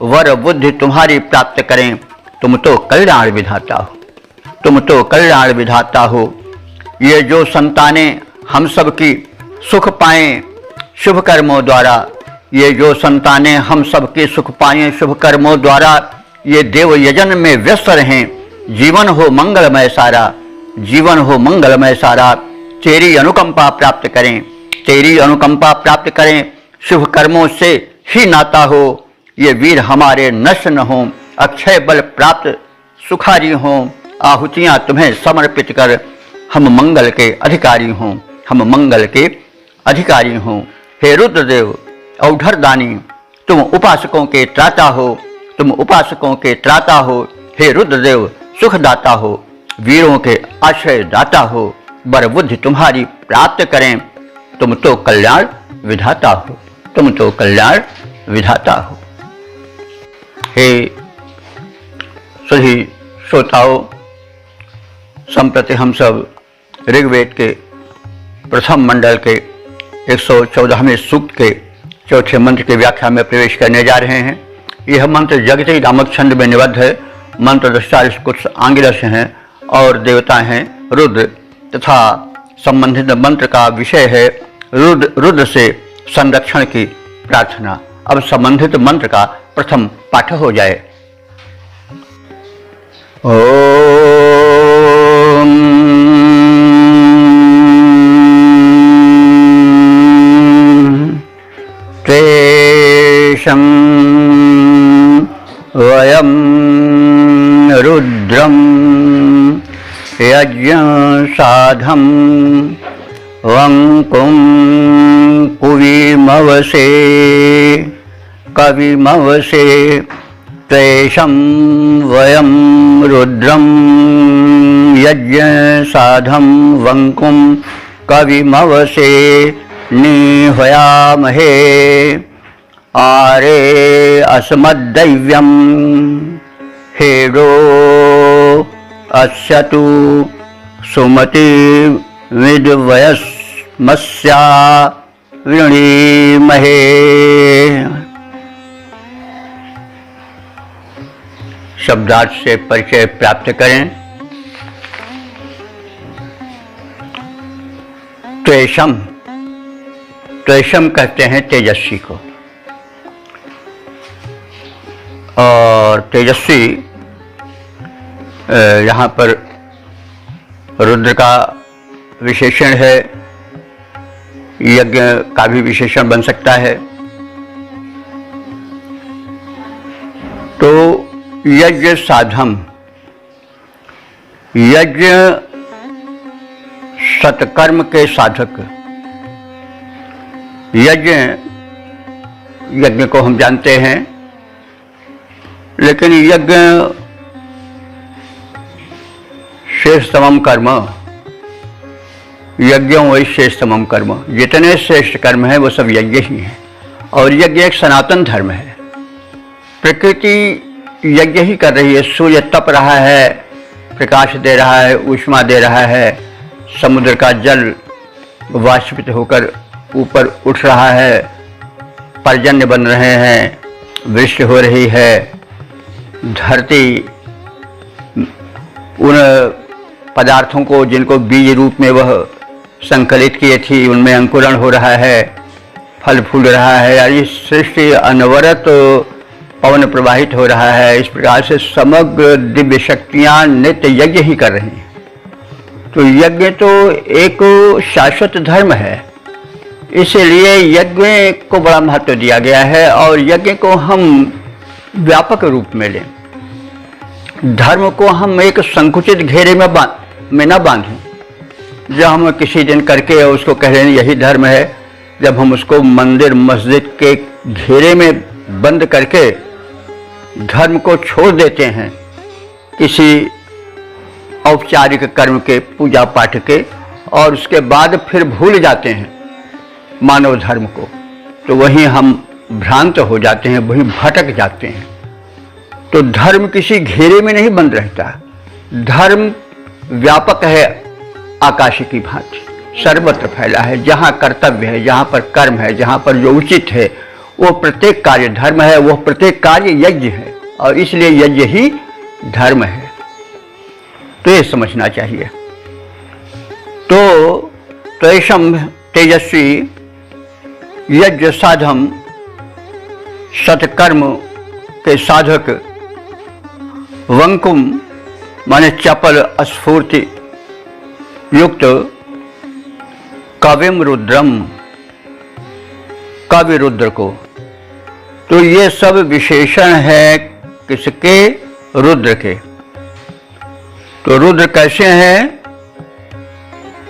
वर बुद्धि तुम्हारी प्राप्त करें, तुम तो कल्याण विधाता हो, तुम तो कल्याण विधाता हो। ये जो संतानें हम सब की सुख पाएं शुभ कर्मों द्वारा, ये जो संतानें हम सब की सुख पाएं शुभ कर्मों द्वारा, ये देव यजन में व्यस्त रहें। जीवन हो मंगलमय सारा, जीवन हो मंगलमय सारा। तेरी अनुकंपा प्राप्त करें, तेरी अनुकंपा प्राप्त करें। शुभ कर्मों से ही नाता हो। ये वीर हमारे नष्ट न हों, अक्षय बल प्राप्त सुखारी हों। आहुतियाँ तुम्हें समर्पित कर हम मंगल के अधिकारी हों, हम मंगल के अधिकारी हों। हे रुद्रदेव औढ़रदानी, तुम उपासकों के त्राता हो, तुम उपासकों के त्राता हो। हे रुद्रदेव सुखदाता हो, वीरों के आश्रय दाता हो। बर बुद्धि तुम्हारी प्राप्त करें, तुम तो कल्याण विधाता हो, तुम तो कल्याण विधाता हो। हे सभी श्रोताओं, संप्रति हम सब ऋग्वेद के प्रथम मंडल के 114वें सूक्त के चौथे मंत्र के व्याख्या में प्रवेश करने जा रहे हैं। यह मंत्र जगती नामक छंद में निबद्ध है। मंत्र दृष्टारिष कुछ आंगिरस हैं और देवता हैं रुद्र, तथा संबंधित मंत्र का विषय है रुद्र से संरक्षण की प्रार्थना। अब संबंधित मंत्र का प्रथम पाठ हो जाए। ओम त्वेषं वयं रुद्रं यज्ञसाधं वंकुं कुविमवसे कविमवसे त्वेषं वयं रुद्रं यज्ञसाधं वंकुं कविमवसे निहयामहे आरे अस्मद्दैव्यं हेडो अस्यतु सुमति विद्वयस्मस्या वृणीमहे। शब्दार्थ से परिचय प्राप्त करें। त्वेषम, त्वेषम कहते हैं तेजस्वी को, और तेजस्वी यहाँ पर रुद्र का विशेषण है, यज्ञ का भी विशेषण बन सकता है। तो यज्ञ साधम, यज्ञ सत्कर्म के साधक। यज्ञ को हम जानते हैं, लेकिन यज्ञ श्रेष्ठतमम कर्म, यज्ञों वही श्रेष्ठतमम कर्म। जितने श्रेष्ठ कर्म हैं वो सब यज्ञ ही हैं, और यज्ञ एक सनातन धर्म है। प्रकृति यज्ञ ही कर रही है। सूर्य तप रहा है, प्रकाश दे रहा है, ऊष्मा दे रहा है, समुद्र का जल वाष्पित होकर ऊपर उठ रहा है, पर्जन्य बन रहे हैं, वृष्टि हो रही है, धरती उन पदार्थों को जिनको बीज रूप में वह संकलित किए थी उनमें अंकुरण हो रहा है, फल फूल रहा है, यानी सृष्टि अनवरत पवन प्रवाहित हो रहा है। इस प्रकार से समग्र दिव्य शक्तियाँ नित्य यज्ञ ही कर रही हैं। तो यज्ञ तो एक शाश्वत धर्म है, इसलिए यज्ञ को बड़ा महत्व दिया गया है। और यज्ञ को हम व्यापक रूप में लें, धर्म को हम एक संकुचित घेरे में न बांधें। जब हम किसी दिन करके उसको कह रहे हैं यही धर्म है, जब हम उसको मंदिर मस्जिद के घेरे में बंद करके धर्म को छोड़ देते हैं किसी औपचारिक कर्म के, पूजा पाठ के, और उसके बाद फिर भूल जाते हैं मानव धर्म को, तो वहीं हम भ्रांत हो जाते हैं, वहीं भटक जाते हैं। तो धर्म किसी घेरे में नहीं बंद रहता। धर्म व्यापक है, आकाश की भांति सर्वत्र फैला है। जहाँ कर्तव्य है, जहाँ पर कर्म है, जहाँ पर जो उचित है, वो प्रत्येक कार्य धर्म है, वो प्रत्येक कार्य यज्ञ है, और इसलिए यज्ञ ही धर्म है। तो ये समझना चाहिए। तो त्वेषम तेजस्वी यज्ञ साधम, सत्कर्म के साधक, वंकुम माने चपल स्फूर्ति युक्त, कविम रुद्रम, कवि रुद्र को। तो ये सब विशेषण है किसके? रुद्र के। तो रुद्र कैसे हैं?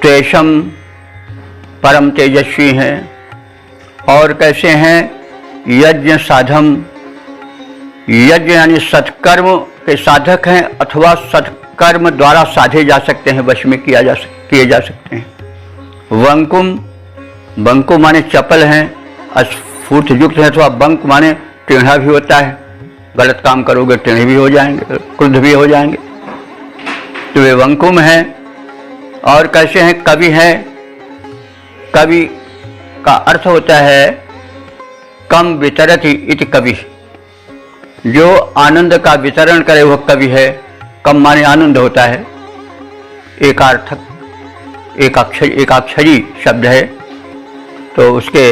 त्वेषम परम तेजस्वी हैं। और कैसे हैं? यज्ञ साधम, यज्ञ यानी सत्कर्म के साधक हैं, अथवा सत्कर्म द्वारा साधे जा सकते हैं, वश में किए जा सकते हैं। वंकुम, बंकु माने चपल हैं, स्फूर्त युक्त है, अथवा बंक माने टेढ़ा भी होता है, गलत काम करोगे टेढ़े भी हो जाएंगे, क्रुद्ध भी हो जाएंगे। तो वे वंकुम हैं। और कैसे हैं? कवि हैं। कवि का अर्थ होता है कम वितरति इति कवि, जो आनंद का वितरण करे वह कवि है। कम माने आनंद होता है, एकाक्षरी शब्द है, तो उसके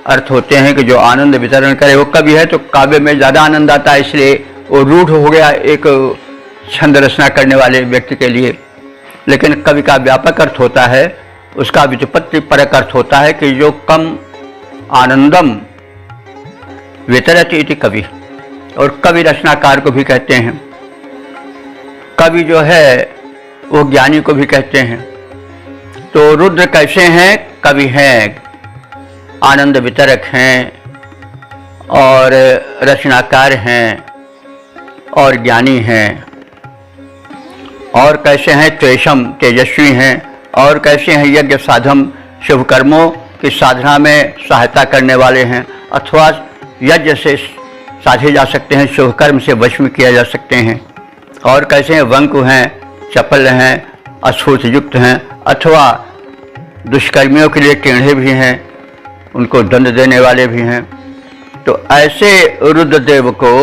अर्थ होते हैं कि जो आनंद वितरण करे वो कवि है। तो काव्य में ज़्यादा आनंद आता है, इसलिए वो रूढ़ हो गया एक छंद रचना करने वाले व्यक्ति के लिए। लेकिन कवि का व्यापक अर्थ होता है, उसका व्युत्पत्ति परक अर्थ होता है कि जो कम आनंदम वितरति इति कवि, और कवि रचनाकार को भी कहते हैं। कवि जो है वो ज्ञानी को भी कहते हैं। तो रुद्र कैसे हैं? कवि हैं, आनंद वितरक हैं और रचनाकार हैं और ज्ञानी हैं। और कैसे हैं? त्वेषम, तेजस्वी हैं। और कैसे हैं? यज्ञ साधम, शुभ कर्मों की साधना में सहायता करने वाले हैं, अथवा यज्ञ से साधे जा सकते हैं, शुभ कर्म से वश में किया जा सकते हैं। और कैसे हैं? वंकु हैं, चपल हैं, अछूत युक्त हैं, अथवा दुष्कर्मियों के लिए टेढ़े भी हैं, उनको दंड देने वाले भी हैं। तो ऐसे रुद्रदेव को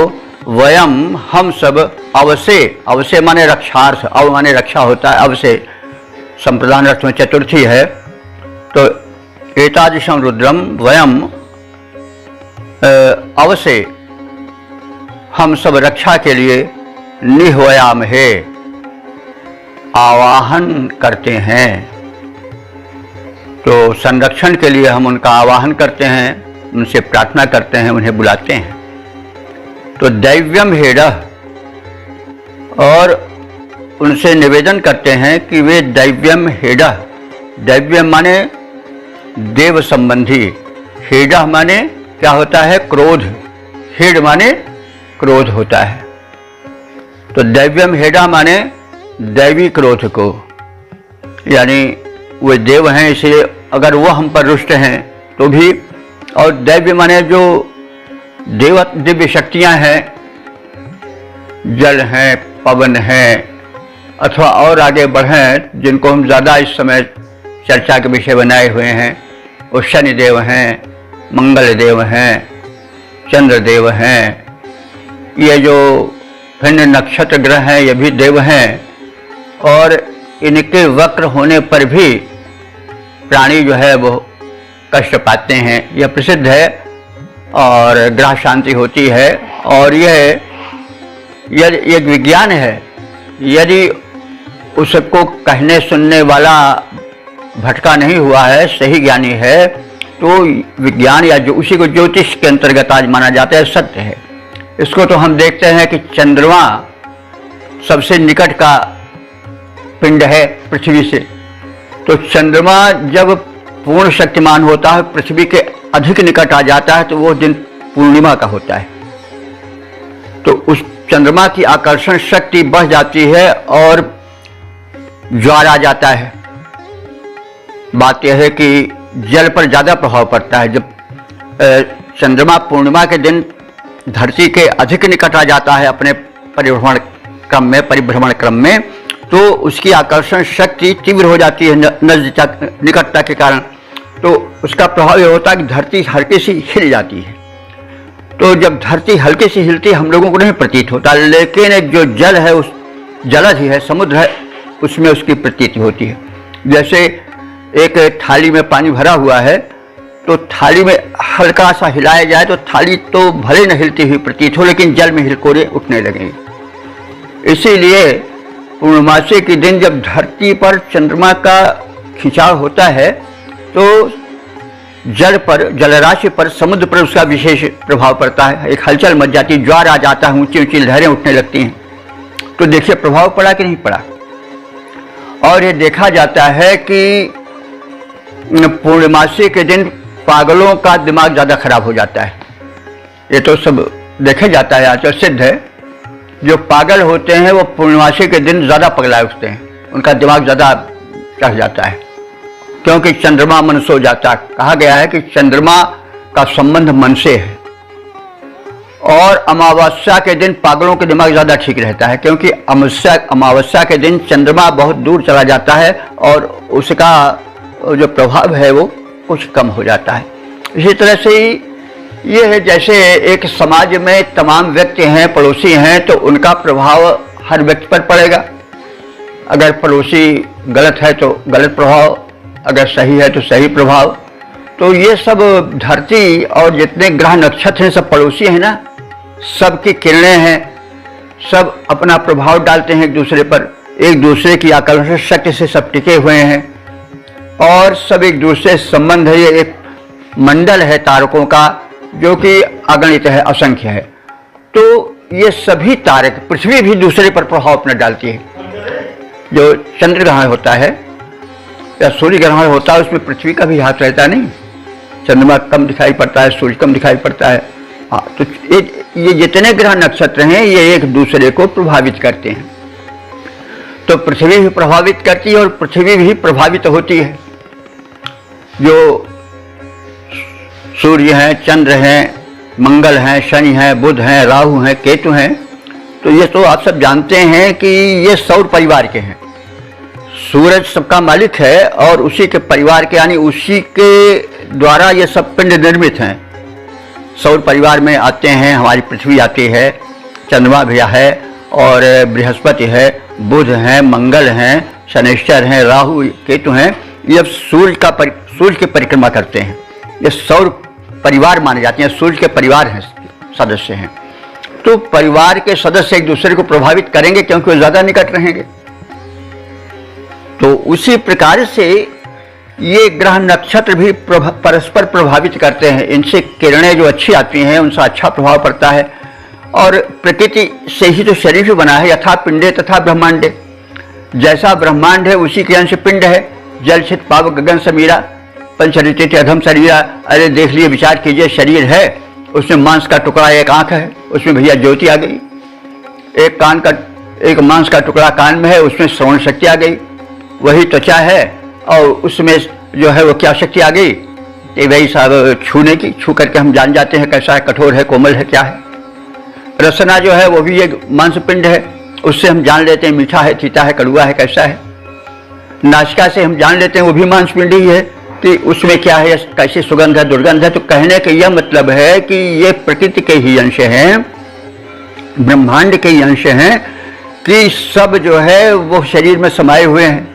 वयम, हम सब, अवसे, अवसे माने रक्षार्थ, अव माने रक्षा होता है, अवसे संप्रदान अर्थ में चतुर्थी है। तो एतादृशं रुद्रम वयम अवसे, हम सब रक्षा के लिए निह्वयामहे, आवाहन करते हैं। तो संरक्षण के लिए हम उनका आवाहन करते हैं, उनसे प्रार्थना करते हैं, उन्हें बुलाते हैं। तो दैव्यम हेडः, और उनसे निवेदन करते हैं कि वे दैव्यम हेडः, दैव्यम माने देव संबंधी, हेडः माने क्या होता है? क्रोध, हेड माने क्रोध होता है। तो दैव्यम हेडः माने दैवी क्रोध को, यानी वे देव हैं, इसलिए अगर वो हम पर रुष्ट हैं तो भी। और दैव्य माने जो दिव्य शक्तियां हैं, जल हैं, पवन हैं, अथवा और आगे बढ़ें जिनको हम ज़्यादा इस समय चर्चा के विषय बनाए हुए हैं, वो शनिदेव हैं, मंगल देव हैं, चंद्रदेव हैं, ये जो भिन्न नक्षत्र ग्रह हैं ये भी देव हैं। और इनके वक्र होने पर भी प्राणी जो है वो कष्ट पाते हैं, यह प्रसिद्ध है। और ग्रह शांति होती है, और यह एक विज्ञान है। यदि उसको कहने सुनने वाला भटका नहीं हुआ है, सही ज्ञानी है, तो विज्ञान या जो उसी को ज्योतिष के अंतर्गत आज माना जाता है, सत्य है। इसको तो हम देखते हैं कि चंद्रमा सबसे निकट का पिंड है पृथ्वी से। तो चंद्रमा जब पूर्ण शक्तिमान होता है, पृथ्वी के अधिक निकट आ जाता है, तो वो दिन पूर्णिमा का होता है। तो उस चंद्रमा की आकर्षण शक्ति बढ़ जाती है और ज्वार आ जाता है। बात यह है कि जल पर ज़्यादा प्रभाव पड़ता है। जब चंद्रमा पूर्णिमा के दिन धरती के अधिक निकट आ जाता है अपने परिभ्रमण क्रम में, तो उसकी आकर्षण शक्ति तीव्र हो जाती है निकटता के कारण। तो उसका प्रभाव यह होता है कि धरती हल्की सी हिल जाती है। तो जब धरती हल्की सी हिलती हम लोगों को नहीं प्रतीत होता, लेकिन जो जल है, उस जलज ही है, समुद्र है, उसमें उसकी प्रतीति होती है। जैसे एक थाली में पानी भरा हुआ है, तो थाली में हल्का सा हिलाया जाए तो थाली तो भले न हिलती हुई प्रतीत हो, लेकिन जल में हिलकोरे उठने लगेंगे। इसीलिए पूर्णमासी के दिन जब धरती पर चंद्रमा का खिंचाव होता है, तो जल पर, जलराशि पर, समुद्र पर उसका विशेष प्रभाव पड़ता है। एक हलचल मच जाती है, ज्वार आ जाता है, ऊंची ऊंची लहरें उठने लगती हैं। तो देखिए प्रभाव पड़ा कि नहीं पड़ा। और ये देखा जाता है कि पूर्णमासी के दिन पागलों का दिमाग ज़्यादा खराब हो जाता है। ये तो सब देखा जाता है, आज सिद्ध है। जो पागल होते हैं वो पूर्णमासी के दिन ज़्यादा पगलाए उठते हैं, उनका दिमाग ज़्यादा चढ़ जाता है, क्योंकि चंद्रमा मन सो जाता है। कहा गया है कि चंद्रमा का संबंध मन से है। और अमावस्या के दिन पागलों के दिमाग ज़्यादा ठीक रहता है, क्योंकि अमावस्या के दिन चंद्रमा बहुत दूर चला जाता है और उसका जो प्रभाव है वो कुछ कम हो जाता है। इसी तरह से ये है, जैसे एक समाज में तमाम व्यक्ति हैं, पड़ोसी हैं, तो उनका प्रभाव हर व्यक्ति पर पड़ेगा। अगर पड़ोसी गलत है तो गलत प्रभाव, अगर सही है तो सही प्रभाव। तो ये सब धरती और जितने ग्रह नक्षत्र हैं सब पड़ोसी हैं ना, सबकी किरणें हैं, सब अपना प्रभाव डालते हैं एक दूसरे पर, एक दूसरे की आकर्षण शक्ति से सब टिके हुए हैं और सब एक दूसरे से संबंध है। ये एक मंडल है तारकों का जो कि अगणित है, असंख्य है। तो ये सभी तारक, पृथ्वी भी दूसरे पर प्रभाव अपना डालती है। जो चंद्र ग्रहण होता है या सूर्य ग्रहण होता है उसमें पृथ्वी का भी हाथ रहता नहीं, चंद्रमा कम दिखाई पड़ता है, सूर्य कम दिखाई पड़ता है। हाँ, तो ये जितने ग्रह नक्षत्र हैं ये एक दूसरे को प्रभावित करते हैं। तो पृथ्वी भी प्रभावित करती है और पृथ्वी भी प्रभावित होती है। जो सूर्य हैं, चंद्र हैं, मंगल हैं, शनि हैं, बुध हैं, राहु हैं, केतु हैं, तो ये तो आप सब जानते हैं कि ये सौर परिवार के हैं। सूरज सबका मालिक है और उसी के परिवार के, यानी उसी के द्वारा ये सब पिंड निर्मित हैं। सौर परिवार में आते हैं, हमारी पृथ्वी आती है, चंद्रमा भी है और बृहस्पति है, बुध हैं, मंगल हैं, शनिश्चर हैं, राहु केतु हैं। ये सूर्य की परिक्रमा करते हैं। ये सौर परिवार माने जाते हैं, सूर्य के परिवार हैं, सदस्य हैं। तो परिवार के सदस्य एक दूसरे को प्रभावित करेंगे क्योंकि वो ज्यादा निकट रहेंगे। तो उसी प्रकार से ये ग्रह नक्षत्र भी परस्पर प्रभावित करते हैं। इनसे किरणें जो अच्छी आती हैं उनसे अच्छा प्रभाव पड़ता है। और प्रकृति से ही तो शरीर भी बना है, यथा पिंडे तथा ब्रह्मांडे। जैसा ब्रह्मांड है उसी के अंश पिंड है। जल छित पावक गगन समीरा पंचरित अधम शरीरा। अरे देख लिए, विचार कीजिए, शरीर है, उसमें मांस का टुकड़ा एक आंख है, उसमें भैया ज्योति आ गई। एक मांस का टुकड़ा कान में है, उसमें श्रवण शक्ति आ गई। वही त्वचा है और उसमें जो है वो क्या शक्ति आ गई कि वही साहब छूने की, छू करके हम जान जाते हैं कैसा है, कठोर है, कोमल है, क्या है। रसना जो है वो भी एक मांसपिंड है, उससे हम जान लेते हैं मीठा है, तीता है, कड़वा है, कैसा है। नासिका से हम जान लेते हैं वो भी मांसपिंड ही है कि उसमें क्या है, कैसी सुगंध है, दुर्गंध है। तो कहने का यह मतलब है कि ये प्रकृति के ही अंश हैं, ब्रह्मांड के ही अंश हैं कि सब जो है वो शरीर में समाये हुए हैं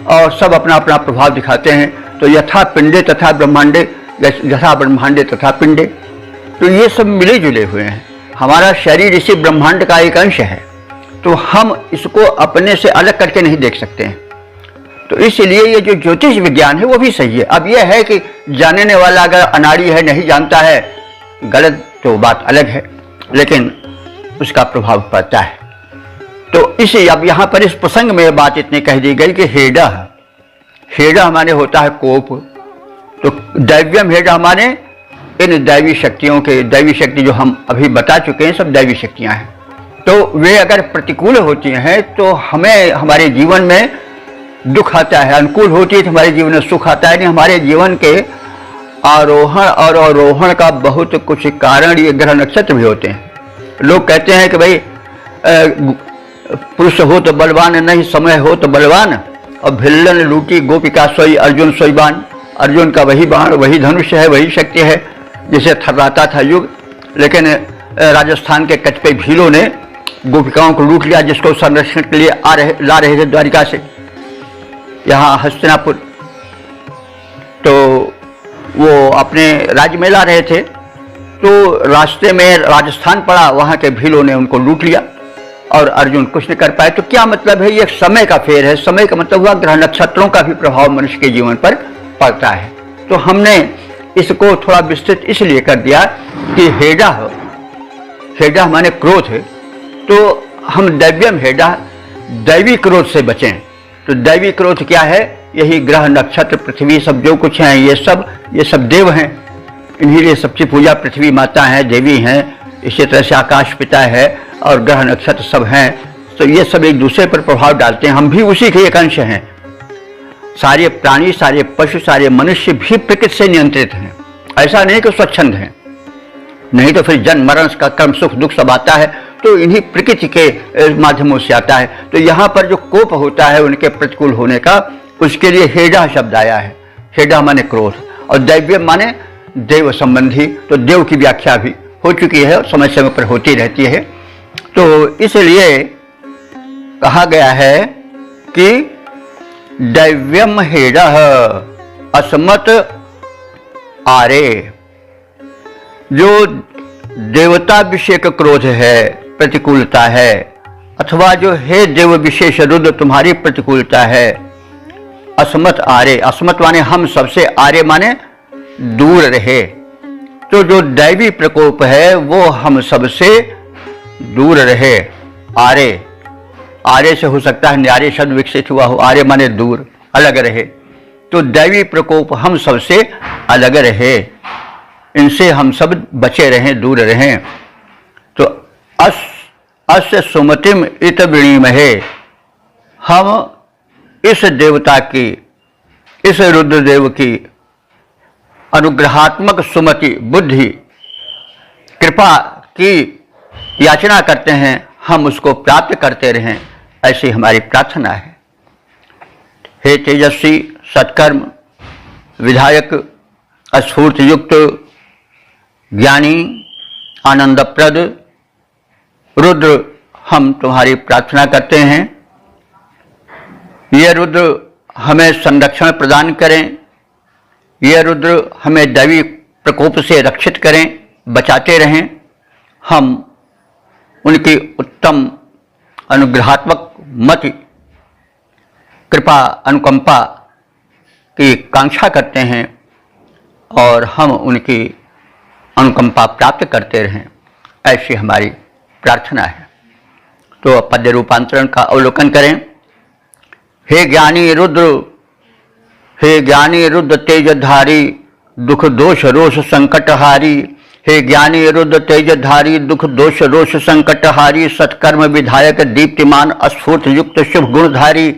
और सब अपना अपना प्रभाव दिखाते हैं। तो यथा पिंडे तथा ब्रह्मांडे, यथा ब्रह्मांडे तथा पिंडे, तो ये सब मिले जुले हुए हैं। हमारा शरीर इसी ब्रह्मांड का एक अंश है, तो हम इसको अपने से अलग करके नहीं देख सकते हैं। तो इसलिए ये जो ज्योतिष विज्ञान है वो भी सही है। अब यह है कि जानने वाला अगर अनाड़ी है, नहीं जानता है, गलत, तो बात अलग है, लेकिन उसका प्रभाव पड़ता है। तो इसे अब यहाँ पर इस प्रसंग में बात इतनी कह दी गई कि हेडा माने होता है कोप। तो दैव्यम हेडा माने इन दैवी शक्तियों के, दैवी शक्ति जो हम अभी बता चुके हैं सब दैवी शक्तियां हैं। तो वे अगर प्रतिकूल होती हैं तो हमें हमारे जीवन में दुख आता है, अनुकूल होती है तो हमारे जीवन में सुख आता है। नहीं, हमारे जीवन के आरोहण और अवरोहण का बहुत कुछ कारण ये ग्रह नक्षत्र भी होते हैं। लोग कहते हैं कि भाई पुरुष हो तो बलवान, नहीं समय हो तो बलवान, और भिल्लन लूटी गोपिका सोई अर्जुन सोईबान। अर्जुन का वही बाण, वही धनुष है, वही शक्ति है जिसे थर्राता था युग। लेकिन राजस्थान के कचपे भीलों ने गोपिकाओं को लूट लिया, जिसको संरक्षण के लिए ला रहे थे द्वारिका से यहाँ हस्तिनापुर। तो वो अपने राज्य में ला रहे थे, तो रास्ते में राजस्थान पड़ा, वहाँ के भीलों ने उनको लूट लिया और अर्जुन कुछ नहीं कर पाए। तो क्या मतलब है, ये समय का फेर है। समय का मतलब हुआ ग्रह नक्षत्रों का भी प्रभाव मनुष्य के जीवन पर पड़ता है। तो हमने इसको थोड़ा विस्तृत इसलिए कर दिया कि हेडा माने क्रोध है, तो हम दैव्यम हेडा, दैवी क्रोध से बचें। तो दैवी क्रोध क्या है, यही ग्रह नक्षत्र पृथ्वी सब जो कुछ हैं ये सब देव हैं। इन्हीं लिए सबकी पूजा पृथ्वी माता है, देवी हैं। इसी तरह से आकाश पिता है और ग्रह नक्षत्र सब हैं। तो ये सब एक दूसरे पर प्रभाव डालते हैं, हम भी उसी के एक अंश हैं। सारे प्राणी, सारे पशु, सारे मनुष्य भी प्रकृति से नियंत्रित हैं। ऐसा नहीं कि स्वच्छंद हैं, नहीं तो फिर जन्म मरण का कर्म सुख दुख सब आता है तो इन्हीं प्रकृति के माध्यमों से आता है। तो यहाँ पर जो कोप होता है उनके प्रतिकूल होने का, उसके लिए हेडा शब्द आया है। हेडा माने क्रोध और दैव्य माने देव संबंधी। तो देव की व्याख्या भी हो चुकी है और समय समय पर होती रहती है। तो इसलिए कहा गया है कि दैव्यम हेडः अस्मत् आरे। जो देवता विषयक क्रोध है, प्रतिकूलता है, अथवा जो हे देव विशेष रुद्र तुम्हारी प्रतिकूलता है, असमत आरे। असमत माने हम सबसे, आरे माने दूर रहे। तो जो दैवी प्रकोप है वो हम सबसे दूर रहे। आरे, आरे से हो सकता है न्यारे शब्द विकसित हुआ हो। आरे माने दूर, अलग रहे। तो दैवी प्रकोप हम सबसे अलग रहे, इनसे हम सब बचे रहें, दूर रहें। तो अस्य सुमतिम इत विणीमहे, हम इस देवता की, इस रुद्रदेव की अनुग्रहात्मक सुमति बुद्धि कृपा की याचना करते हैं, हम उसको प्राप्त करते रहें, ऐसी हमारी प्रार्थना है। हे तेजस्वी, सत्कर्म, विधायक, स्फूर्ति युक्त, ज्ञानी, आनंदप्रद रुद्र, हम तुम्हारी प्रार्थना करते हैं। ये रुद्र हमें संरक्षण प्रदान करें, ये रुद्र हमें दैवी प्रकोप से रक्षित करें, बचाते रहें। हम उनकी उत्तम अनुग्रहात्मक मति, कृपा, अनुकंपा की कांक्षा करते हैं और हम उनकी अनुकंपा प्राप्त करते रहें, ऐसी हमारी प्रार्थना है। तो पद्य रूपांतरण का अवलोकन करें। हे ज्ञानी रुद्र, हे ज्ञानी रुद्र तेजधारी, दुख दोष रोष संकटहारी। हे ज्ञानी रुद्र तेजधारी, दुख दोष रोष संकटहारी, सत्कर्म विधायक दीप्तिमान स्फूर्त युक्त शुभ गुणधारी।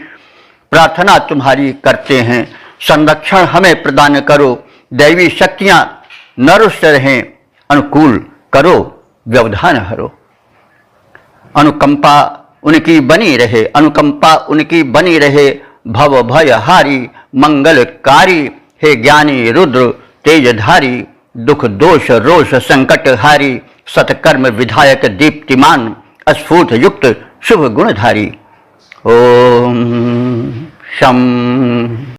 प्रार्थना तुम्हारी करते हैं, संरक्षण हमें प्रदान करो, दैवी शक्तियां न रुष्ट रहें, अनुकूल करो, व्यवधान हरो। अनुकंपा उनकी बनी रहे, अनुकंपा उनकी बनी रहे, भव भय हारी मंगलकारी। हे ज्ञानी रुद्र तेजधारी, दुख दोष रोष संकट हारी, सत्कर्म विधायक दीप्तिमान स्फूर्त युक्त शुभ गुणधारी। ओम शम